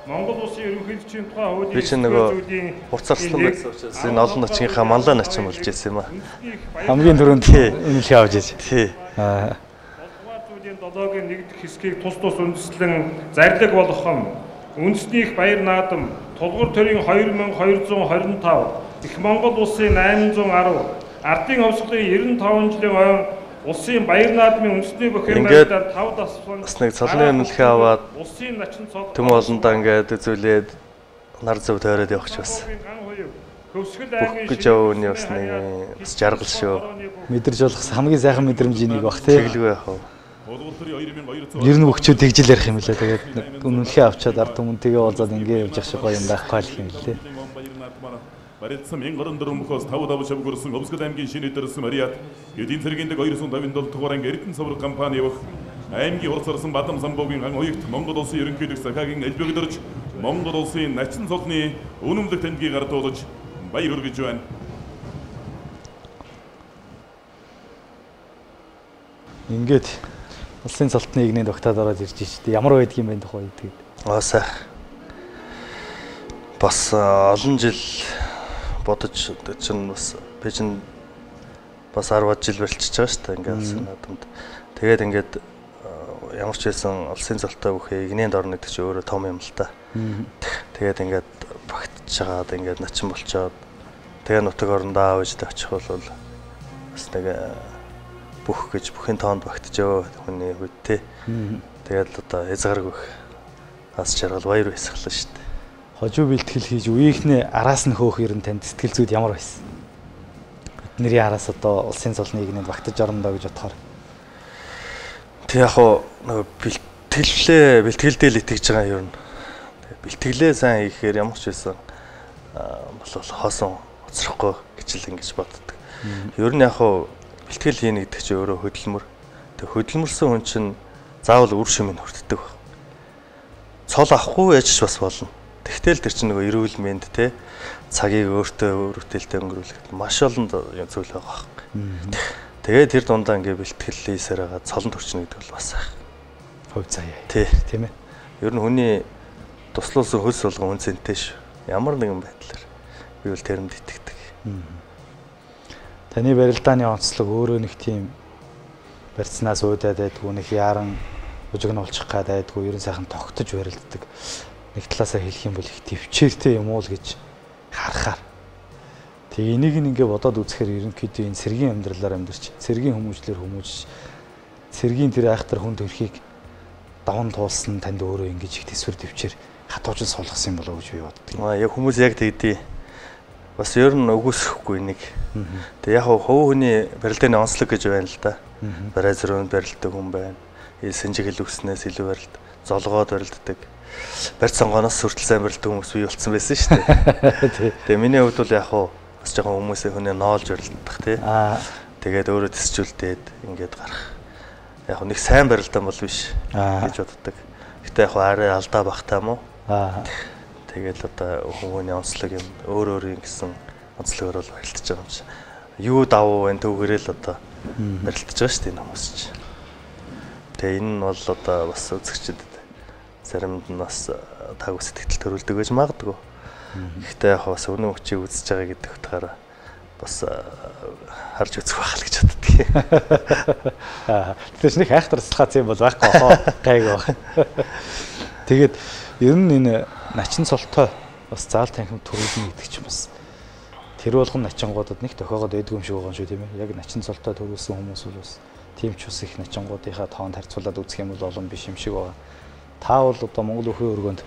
Монгол улсын ерөнхийлөгчийн тухай хуулийн би чинь нөгөө хуцарсан байсан учраас энэ олон ночийнхаа манлай начин болж ирсэн юм аа. Хамгийн түрүүнд энэ л явж ирсэн. Тий. Зүйлийн 7-гийн нэгдэх хэсгийг тус үндэслэн зарлиг болгохон үндэснийх баяр наадам тулгуур төрийн 2225 их Монгол улсын 810 ардын ховсголын 95 жилийн ойн улсын баяр наадмын үндэсний бүх юм байдлаар 5 дасван бас нэг цолны үнэлгээ аваад улсын начин цол төм олондоо ингээд үзүүлээд нар зөв тойроод явах ч бас хөвсгөл аймгийн гэж өвний бас нэг бас жаргал шүү. Мэдэрж болох хамгийн сайхан мэдрэмжийн нэг баг тий. Тэглгүй яах вэ? Ер нь өгчөө тэгжил ярих юм лээ. Тэгээд үнэлгээ авчаад ард түмэнтэйгээ уулзаад ингээ явж явах шиг гоё юм байхгүй л юм лээ. Барилдсан 1044 мөхөөс 5 шав гөрсөн Хөвсгөл аймгийн шинэ төрсөн Мариат эдийн засгийн 257 дугаар анги Эрдэнэ савраг компани явах аймгийн урсарсан Бадам самбуугийн хан уягт Монгол улсын ерөнхийлөгч Сахагийн элбэгдэрч Монгол улсын начин цолны үнэмлэх тэмдгийг гардуулж баяр хүргэж байна. Ингээд улсын цолтны игний тогтоод ороод ирж штэ. Ямар байдаг юм бэ тухай тэгээд. Сайх. Бас олон жил бодож чинь бас би чинь бас 10 жил болчихж байгаа шүү дээ ингээд санаадамд. Тэгээд ингээд ямар ч байсан улсын цолтой бүхий игнэнд орно гэдэг чинь өөрөө том юм л та. Тэгээд ингээд багтж байгаад ингээд начин болчоод тэгээ нутаг орондоо аавжтай очих бол бас нэг бүх гэж бүхэн тоонд багтжөө хүний үед тий. Тэгээд одоо хязгааргүй ас жаргал баяр баясгалаа шүү дээ. Хожуу бэлтгэл хийж үеийнхний араас нь хөөх ер нь танд сэтгэл зүйд ямар байсан? Бидний араас одоо улсын цолны игнэнд багтаж орондоо гэж бодохоор. Тэг яг нөгөө бэлтгэлдээ л итгэж байгаа юм. Бэлтгэлээ сайн хийхээр ямар ч байсан бол хоосон уцрахгүй гэж л ингэж боддог. Ер нь яг бэлтгэл хийнэ гэдэг чинь өөрөө хөдөлмөр. Тэг хөдөлмөрсөн хүн чинь заавал үр шимийг хүртдэг баг. Цол авахгүй яж бас болно. Тэгтэл тэр чинь нөгөө эрүүл мэнд те цагийг өөртөө өрөвдөлтөй өнгөрүүлэхэд маш олон зүйл байгаа байхгүй. Тэгээд тэр дундаа ингээ бэлтгэл хийсээр байгаа цолон төрчин гэдэг бол бас ах. Хөв заяа. Тийм ээ. Ер нь хүний туслуулсан хөлс болгон үнцэнтэй шүү. Ямар нэгэн байдлаар би бол тэрэнд итгэдэг. Таны барилдааны онцлог өөрөө нэг тийм барьцнаас уудаад байдгүй, нэг яран ужигнуулчих гад байдгүй, ерөн сайхан тогтож барилддаг. Нэг талаасаа хэлэх юм бол их төвчээртэй юм уу л гэж харахаар. Тэгээ энийг ингээ бодоод үзэхээр ерөнхийдөө энэ цэргийн амьдралаар амьдарч, цэргийн хүмүүжлэр хүмүүжиж, цэргийн тэр айхтар хүн төрхийг даван туулсан танд өөрөө ингэж их төсвөр төвчээр хатуужин суулгасан юм болоо гэж би боддог. Яг хүмүүс яг тэгдий. Бас ер нь өгөөсөхгүй нэг. Тэгээ яг хувь хүний барилдааны онцлог гэж байна л да. Барай зөрөөнд барилддаг хүн байна. Сэнжигэл үснээс илүү барилд, золгоод барилддаг. Барьц сонгоноос хүртэл сайн барилддаг хүмүүс бий болсон байсан шүү дээ. Тэгээ миний хувьд бол яг бас жоохон хүмүүсээ хүнээ ноолж барилддаг тий. Тэгээд өөрөө төсчүүлдээд ингээд гарах. Яг нэг сайн барилдаан бол биш гэж боддог. Гэтэ яг арай алдаа багтаа мó. Тэгэл одоо хүмүүний онцлог юм өөр ингэсэн онцлогоор бол барилдаж байгаа юм чи. Юу давуу вэ түүгээрээ л одоо барилдаж байгаа шүү дээ энэ хүмүүс чи. Тэгээ энэ нь бол одоо бас үзэгчдэд заримд нь бас таг сэтгэл төрүүлдэг гэж магадгүй. Гэхдээ яг бас өнөө хүчийг үзэж байгаа гэдэг утгаараа бас харж үзэх байх л гэж боддөг. Тэгэхээр нэг хайхтар цэцлаац юм бол байхгүй хоо гайг баг. Тэгээд ер нь энэ начин цолтой бас заал танхим төрүүлнэ гэдэг чинь бас тэр болгон начингуудад нэг тохиогоод байдгүй юм шиг байгаа шүү тийм ээ. Яг начин цолтой төрүүлсэн хүмүүс бол бас тийм ч ус их начингуудынхаа тоонд харьцуулаад үзэх юм бол олон биш юм шиг байгаа. Та бол одоо Монгол өхөө өргөнд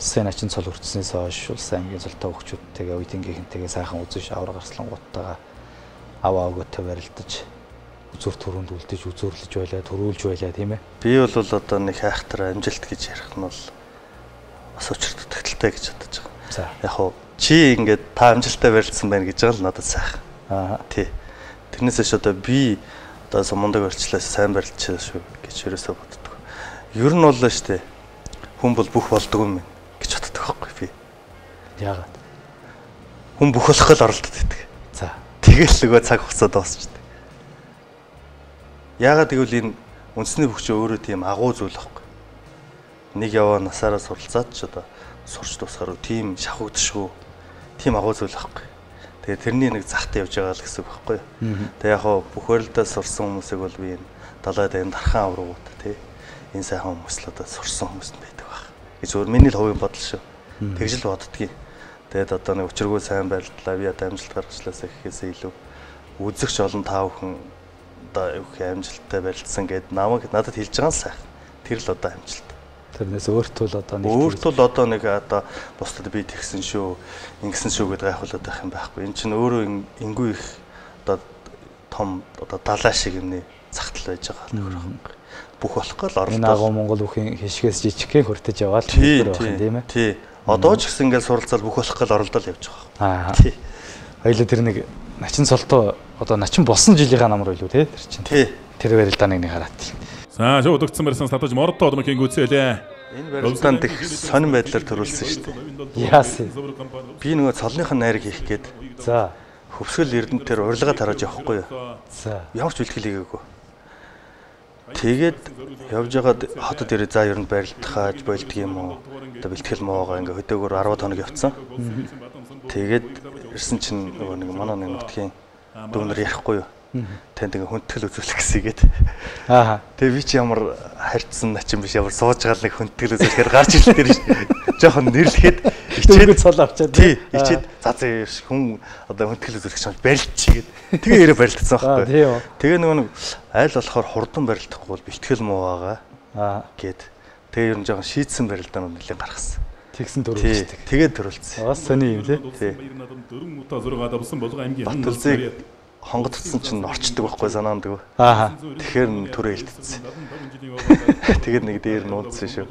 улсын начин цол өртснээс хойш улсын аймгийн цолтой хөгчүүдтэйгээ үеийнхэнтэйгээ сайхан үзэж авраг арслангуудтайгаа аваа өгөөтэй барилдаж үзүр төрөнд үлдэж үзүүрлэж байлаа, төрүүлж байлаа тийм ээ. Би бол одоо нэг хайхтар амжилт гэж ярих нь бол бас учиртай төгтөлтэй гэж бодож байгаа. За. Яг чи ингээд та амжилттай барилдсан байна гэж байгаа л надад сайхан. Тий. Тэрнээс ч одоо би одоо мундаг барилчлаас сайн барилдчихсан шүү гэж ерөөсөө боддог. Ер нь бол штэ хүн бол бүх болдог юм гэж боддог байхгүй би. Яагаад? Хүн бүх болох л оролдод байдаг. За. Тэгэл нөгөө цаг хугацаа дуусчихдээ. Яагаад гэвэл энэ үндэсний хөгжөө өөрөө тийм агуу зүйл байхгүй. Нэг яваа насаараа суралцаад ч одоо сурч дуусахаар тийм шахагдшгүй тийм агуу зүйл байхгүй. Тэгээ тэрний нэг захтай явж байгаа л гэсэн үг байхгүй. Тэгээ яг хоо бүх барилдаа сурсан хүмүүсийг бол би энэ далайд энэ дархан аврагууд тий энэ сайхан хүмүүс л одоо сурсан хүмүүс байдаг баг. гэж өөр миний л хувийн бодол шүү. Тэгж л боддгийг. Тэгээд одоо нэг учиргүй сайн байрлалаа би одоо амжилт гаргачлаасаа гэхээсээ илүү үзэгч олон таа бүхэн одоо их амжилттай барилдсан гэд намайг надад хэлж байгаа нь сайхан. Тэр л одоо амжилт. Тэрнээс өөртөө л одоо нэг өөртөө л одоо нэг одоо бусдад би тэгсэн шүү, ингэсэн шүү гэдээ гайхуулаад байх юм байхгүй. Энэ чинь өөрөө ингүй их одоо том одоо далай шиг юмний цагтл байж байгаа нөхөр. Бүх болохгүй л орлоо. Энэ агуу Монгол бүхэн хишгээс жижигхэн хүртэж яваад тийм ээ. Тий. Одоо ч гэсэн ингээл суралцаад бүх болохгүй л орлоо явж байгаа. Тий. Хоёул тэр нэг начин солтоо одоо начин болсон жилийнхаа намар байлуу тий тэр чинь. Тий. Тэр барилдааныг нэг хараад. За шуудагдсан барьсан татаж мордоо одмын гүцээлээ. Энэ барилдаанд их сонирн байдлаар төрүүлсэн шүү дээ. Яасан. Би нөгөө цолныхын найрыг хийх гээд. За. Хөвсгөл эрдэнтээр урилга тарааж явахгүй юу? За. Ямар ч бэлтгэл хийгээгүй. Тэгээд явж байгаад хотод ирээ за ер нь барилдах хааж болдг юм уу? Одоо бэлтгэл муугаа ингээ хөдөөгөр 10 хоног явцсан. Тэгээд ирсэн чинь нөгөө нэг манай нэг нутгийн дүүнэр ярихгүй юу? Танд ингээ хүндэтгэл үзүүлэх гэсийгээд. Аа. Тэгээ би чи ямар харьцсан начин биш ямар сууж гал нэг хүндэтгэл үзүүлэхээр гарч ирэл дээр жоохон нэрлэхэд ичээд цол авчаад тий ичээд за хүн одоо хүндэтгэл үзүүлэх чинь барилдчихгээд тэгээ ирээ барилдсан байхгүй. Тэгээ нөгөө нэг айл болохоор хурдан барилдахгүй бол бэлтгэл муу байгаа. Гэт тэгээ ер нь жоохон шийдсэн барилдаанууд нэлээд гаргасан. Тэгсэн төрүүлчихдэг. Тэгээд төрүүлсэн. Бас сони юм тий. Баталзыг хонгодсон чинь орчдөг байхгүй санаанддаг. Тэгэхээр төрөө илтцсэн. Тэгээд нэг дээр нь унтсан шүү.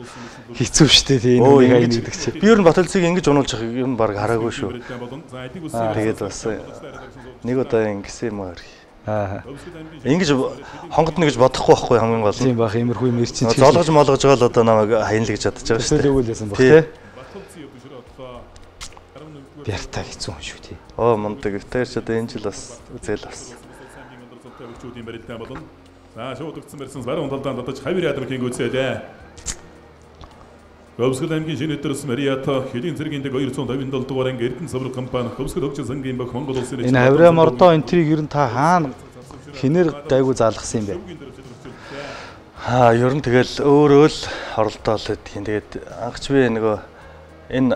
Хэцүү шттэ тий энэ нэг аяг гэдэг чи. Би ер нь Баталзыг ингэж унуулж байгаа юм баг хараагүй шүү. Тэгээд бас нэг удаа ингэсэн юм аа. Ингэж хонгод нэгж бодохгүй байхгүй хамгийн гол. Тийм бах иймэрхүү юм ирчин. Золгож молгож байгаа л одоо намайг хаянлагж чадчих байгаа шүү. Тэгвэл яасан баг тий. Бяртаа хэцүү юм шүү тий. Мундаг витэрч одоо энэ жил бас үзэл авсан. За шуудагцсан барьсан баруун талдаа дадаж хавир ядамгийн гүйцээлээ. Хөвсгөл аймгийн шинэ өдрөөс Мариата хэдийн зэргийн дэг 257 дугаар анги Эрдэнэ савар компани Хөвсгөл хөгжил сангийн баг Монгол улсын энэ хавраа мордоо энтриг ер нь та хаана хинэр гайгүй заалгасан юм бэ? Ер нь тэгэл өөрөө л оролдоол гэдгийг. Тэгээд анхч би нөгөө энэ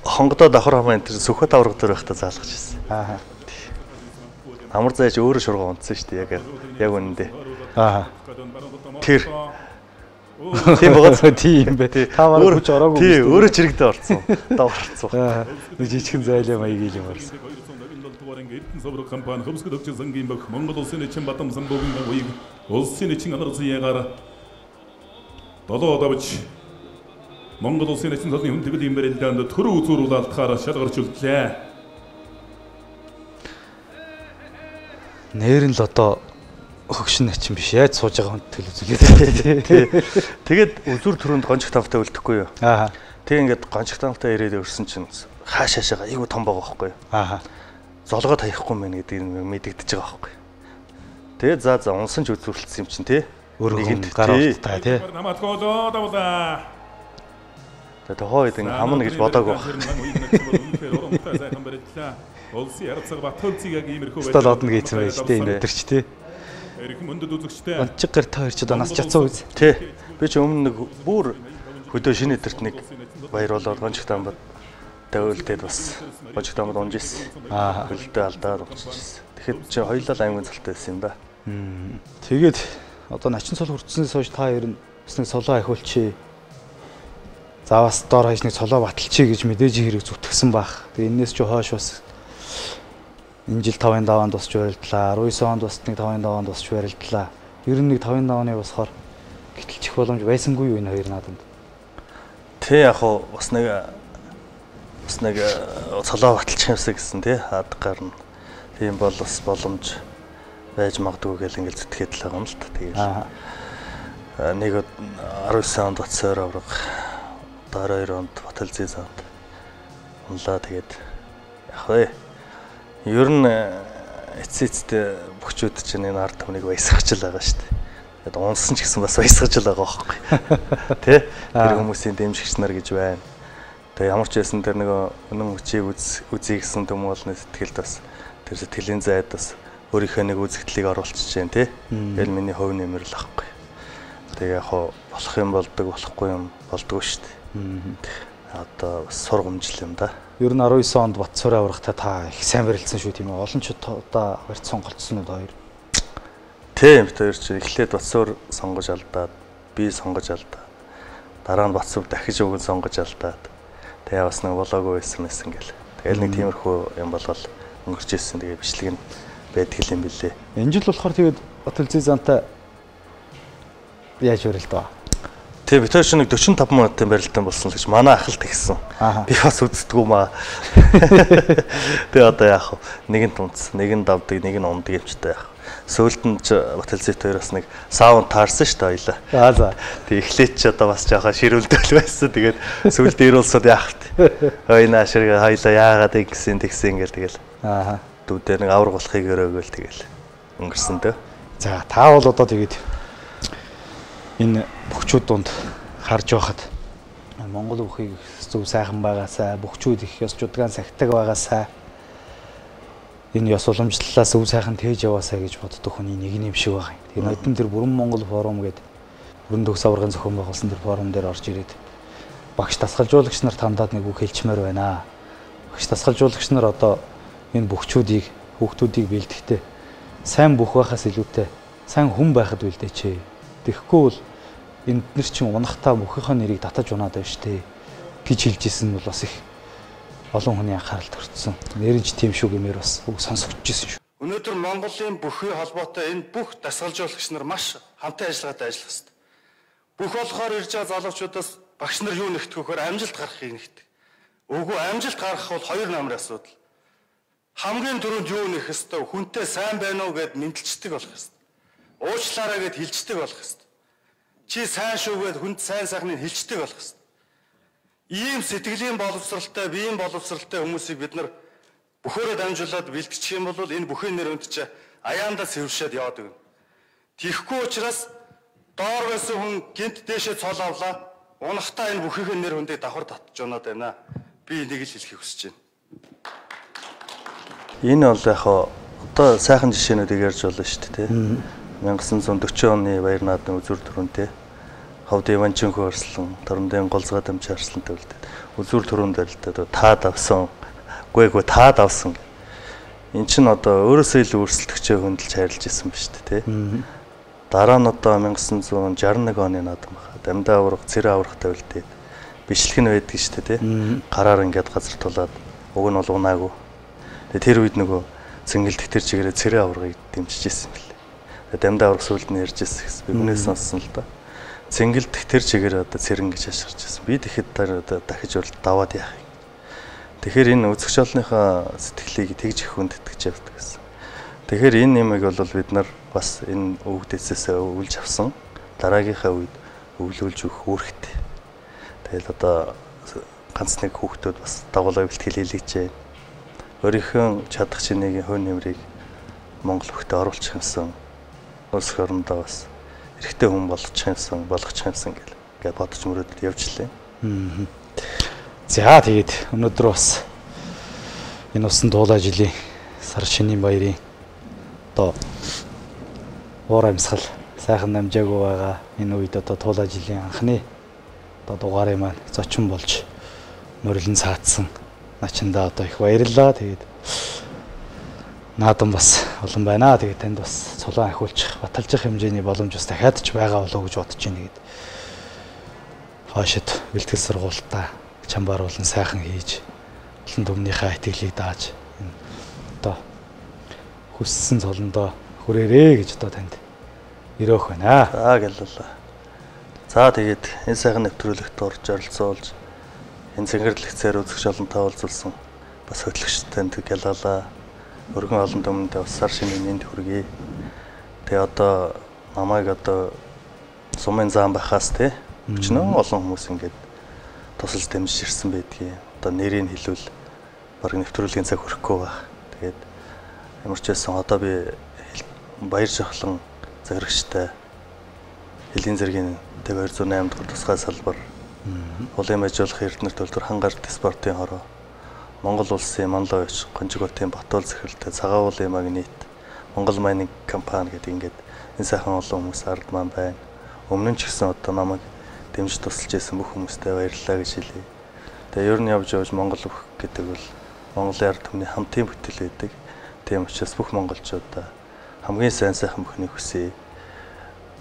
хонгодоо давхар хамаа энэ сүхбат авраг дээр байхдаа заалгаж ирсэн. Амар зайж өөрөө шургоо унтсан шүү дээ яг үнэндээ. Тэр тийм байгаа тийм бэ. Та баруун хүч ороогүй. Тий, өөрөө чирэгдээ орцсон. Давхарцсан. Нэг жижигхэн зайлаа маяг юм орсон. Эрдэнэ савар компани Хөвсгөл хөгжил сангийн баг Монгол улсын эчин Бадам самбуугийн уяг улсын эчин анарсан ягаар 7 давж Монгол улсын эчин цолны хүндэтгэл юм барилдаанд төрөө үзүүрүүл алдахаар шалгарч үлдлээ. Нээр нь л одоо хөгшин начин биш яаж сууж байгаа хүндэтгэл үзүүлээд. Тэгээд үзүр төрөнд гончиг тавтай үлдэхгүй юу? Тэг ингээд гончиг тавтай ирээд өрсөн чинь хаашаашаа айгу том байгаа байхгүй юу? Золгоо таяхгүй мэн гэдэг нь мэдэгдэж байгаа байхгүй юу? Тэгээд за унсан ч үзүүлсэн юм чинь тий. Өөрөнд гар урттай тий. Намаатгоо давлаа. Тэгээд хойд ингэ хамна гэж бодоагүй. Улсын ярцаг Баталзыг яг иймэрхүү байж. Стол одно гэсэн байж тий энэ өдөрч тий. Эрхэм өндөд үзэгчтэй. Онцгой гэр та хоёр ч одоо нас чацсан үз. Тий. Би ч өмнө нэг бүр хөдөө шинэ өдөрт нэг баяр болоод гончиг тамбад тавилдээд бас гончиг тамбад унж ирсэн. Хөлдөө алдаад унжижсэн. Тэгэхэд чи хоёулаа аймгийн цалтай байсан юм да. Тэгээд одоо начин цол хүртснээс хойш та ер нь бас нэг солоо ахиулчих. Заваас доор хаяж нэг цолоо баталчих гэж мэдээж хэрэг зүтгэсэн баг. Тэгээ энэс ч хойш бас энэ жил 5-ын даваанд босч барилдлаа. 19 онд бас нэг 5-ын даваанд босч барилдлаа. Ер нь нэг 5-ын давааны босохоор гítэлчих боломж байсангүй юу энэ хоёр нааданд? Тэ яг хуу бас нэг цолоо баталчих юмсаа гэсэн тий хадгаар нь. Тийм бол бас боломж байж магадгүй гэл ингээл зүтгээд л байгаа юм л та. Тэгээд нэг 19 онд Батсаар авраг 12 онд Баталзын санд унлаа. Тэгээд яг вэ ер нь эцээцтэй бөхчүүд чинь энэ ард түмнийг баясгаж л байгаа шүү дээ. Тэгээд унсан ч гэсэн бас баясгаж л байгаа байхгүй. Тэ? Тэр хүмүүсийн дэмжигч нар гэж байна. Тэгээд ямар ч байсан тэр нэг өнөн хүчийг үзье гэсэн төм болны сэтгэлд бас тэр сэтгэлийн зайд бас өөрийнхөө нэг үзэгдлийг оруулчихж जैन тий. Тэгэл миний хувь нэмэр л ахгүй. Тэгээ яг болох юм болдог, болохгүй юм болдгоо шүү дээ. Одоо бас сургамжл юм да. Ер нь 19 онд Батсуурь аврагтай та их сайн барилдсан шүү тийм ээ. Олон ч одоо барьц сонголцсон уу хоёр? Тийм тэр чинь эхлээд Батсуурь сонгож алдаад, би сонгож алдаад. Дараа нь Батсуурь дахиж өгөн сонгож алдаад. Тэгээ бас нэг болоогүй байсан гэл. Тэгэл нэг тиймэрхүү юм болол өнгөрч ирсэн. Тэгээ бичлэг нь байдаг юм билээ. Энэ жил болохоор тэгээд Баталзын зантай яаж барилдаа? Тэгээ бид хоёр нэг 45 минутын барилдаан болсон л гэж манай ахалт гисэн. Би бас үздэггүй маа. Тэгээ одоо яах вэ? Нэг нь тунц, нэг нь давдаг, нэг нь ундаг юмчтай яах. Сөүлд нь Баталзын хоёроос нэг саунд таарсан шүү дээ хоёлаа. За. Тэгээ эхлээд ч одоо бас жоохон ширүүлдэл байсан. Тэгээд сөүлд ирүүлсод яах вэ? Хойнаа ширгээ хоёлаа яагаад ингэсэн тэгсэн ингээл тэгэл. Дүүдээр нэг авраг болохыг өрөөгөл тэгэл өнгөрсөн дээ. За та бол одоо тэгээд энэ бүхчүүд донд харж байхад Монгол бүхийг зөв сайхан байгаасаа, бүхчүүд их ёс жудгаан сахидаг байгаасаа, энэ ёс уламжлалаас зөв сайхан тээж яваасаа гэж боддог хүний нэг юм шиг байгаа юм. Тэгээ ноёдон тэр Бүрэн Монгол форум гэдэг бүрэн төгс аваргын зохион байгуулсан тэр форум дээр орж ирээд багш дасгалжуулагч нар тандаад нэг үг хэлчмээр байна. Багш дасгалжуулагч нар одоо энэ бүхчүүдийг, хүүхдүүдийг бэлдэхдээ сайн бүх байхаас илүүтэй сайн хүн байхад бэлдээч. Тэгэхгүй бол энд нар чинь унахтаа бүхийнхээ нэрийг татаж унаад байна штэ гэж хэлж исэн нь бол бас их олон хүний анхаарал төрсөн. Нэрэнч тийм шүү гэмээр бас үг сонсогдож исэн шүү. Өнөөдөр Монголын бүхий холбоотой энэ бүх дасгалжуулагч нар маш хамтан ажиллагаатай ажиллах хэрэгтэй. Бүх болохоор ирж байгаа залуучуудаас багш нар юу нэгтгэх вөхөр амжилт гаргахыг нэгтгэх. Үгүй амжилт гаргах бол хоёр намрын асуудал. Хамгийн түрүүнд юу нэх ёстой, хүнтэй сайн байна уу гэд мэдлждэг болох ёстой. Уучлаарай гэд хэлждэг болох ёстой. Чи сайн шүү гэд хүнд сайн сайхныг хэлждэг болох ёстой. Ийм сэтгэлийн боловсралтай, биеийн боловсралтай хүмүүсийг бид нар бүхөөрөө дамжуулаад бэлтгэж юм бол энэ бүхэн нэр өндч аяандаа сэвшээд яваад өгнө. Тийхгүй учраас доор байсан хүн гинт дээшээ цол авлаа. Унахтаа энэ бүхийхээ нэр хүндийг давхар татж унаад байна. Би энийг л хэлхийг хүсэж байна. Энэ бол яг одоо сайхан жишээнүүдийг ярьж болно шүү дээ. 1940 оны Баяр наадмын үзүүр төрөнтэй Ховд Иванченко арслан, Торндын Голзгай дамжаа арслан төвлөдөд. Үзүүр төрөнд л дээ таад авсан. Үгүй таад авсан. Эн чинь одоо өөрөөсөө илүү өрсөлдөгчөө хөндлөж хайрлаж исэн ба шүү дээ. Дараа нь одоо 1961 оны наадам баха. Дамдаа аврах, цэрэ аврахтай үлдээд бичлэг нь байдаг шүү дээ. Гараар ингээд газар тулаад уг нь бол унаагүй. Тэр үед нөгөө цэнгэлдэх тэр чигээрээ цэрэ аврагыг дэмжиж ирсэн юм билээ. Дамдаа аврах сүлд нь ярьж ирсэн гэсэн. Би хүнээс сонссон л да. Цэнгэлдэх тэр чигээр одоо цэрэн гэж ашиглаж ирсэн. Би тэгэхэд одоо дахиж бол даваад яах юм. Тэгэхээр энэ үзэгч олонныхоо сэтгэлийг тэгж их хүндэтгэж явдаг гэсэн. Тэгэхээр энэ нэмийг бол бид нар бас энэ өвгдөөсөө өвлж авсан. Дараагийнхаа үед өвлүүлж өгөх үүрэгтэй. Тэгэл одоо ганц нэг хүүхдүүд бас дагуулга бэлтгэл хийлгэжээ. Өөрийнхөө чадах чинээгийн хувь нэмрийг Монгол хөлтөд оруулах юмсан. Улс орондоо бас эрэгтэй хүн болгочих юмсан гэж бодож мөрөөдөд явжлаа. За тэгээд өнөөдөр бас энэ усан дуулаа жилийн сар шинийн баярын одоо уур амьсгал сайхан намжаагүй байгаа энэ үед одоо туулаа жилийн анхны одоо дугаарыг маань зочин болж морилон цаатсан начиндаа одоо их баярлалаа. Тэгээд наадам бас олон байна. Тэгээд танд бас цулаан ахиулчих, баталжих хэмжээний боломж бас дахиад ч байгаа болов уу гэж бодож байна. Тэгээд хойшид бэлтгэл сургуультаа чамбар болон сайхан хийж олон түмнийхээ итгэлийг дааж энэ одоо хүссэн цолондоо хүрээрээ гэж одоо танд өрөөх байна. За гэлээ. За тэгээд энэ сайхан нэвтрүүлэгт орж оролцуулж энэ цэнгэрлэгцээр үзэгч олонтаа уулзсан бас хөтлөгчтэй гэлалаа. Өргөн олон түмэндээ бас сар шинийн мэнд хүргэе. Тэгээ одоо намайг одоо сумын зам байхаас те өчнөө олон хүмүүс ингээд тусалж дэмжиж ирсэн байдгийг. Одоо нэрийг хэлвэл баг нэвтрүүлгийн цаг хүрэхгүй баг. Тэгээд ямар ч байсан одоо би баяр жавхлан захирагчтай Хэлийн зэргийн 208 дахь тусгай салбар улын ажиллах эрдэнэ төлтөр хангаар спортын хороо Монгол улсын Манлай оч Гонжиготын Батуул захиралтай цагаан уулын магнит Монгол майнинг компани гэдэг ингээд энэ сайхан олон хүмүүс ард маань байна. Өмнө нь ч гэсэн одоо намайг дэмжиж тусалж байсан бүх хүмүүстээ баярлалаа гэж хэлье. Тэгээ ер нь явж Монгол бүх гэдэг бол Монголын ард түмний хамтын бүтээл байдаг. Тийм учраас бүх монголчуудаа хамгийн сайхан бүхнийг хүсье.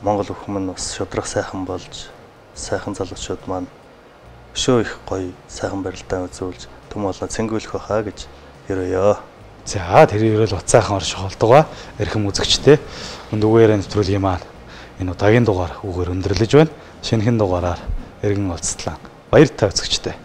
Монгол бүхэн нь бас шудрах сайхан болж сайхан залуучууд маань өшөө их гоё сайхан барилдаан үзүүлж түм болоо цэнгүүлэх байхаа гэж ерөөё. За тэр ерөөл уцаахан орших болдгоо эрхэм үзэгчтэй өндөгөөр нэвтрүүлгийн маань энэ удаагийн дугаар үгээр өндөрлөж байна. Шинэхэн дугаараар эргэн уулзтлаа. Баяр та үзэгчтэй.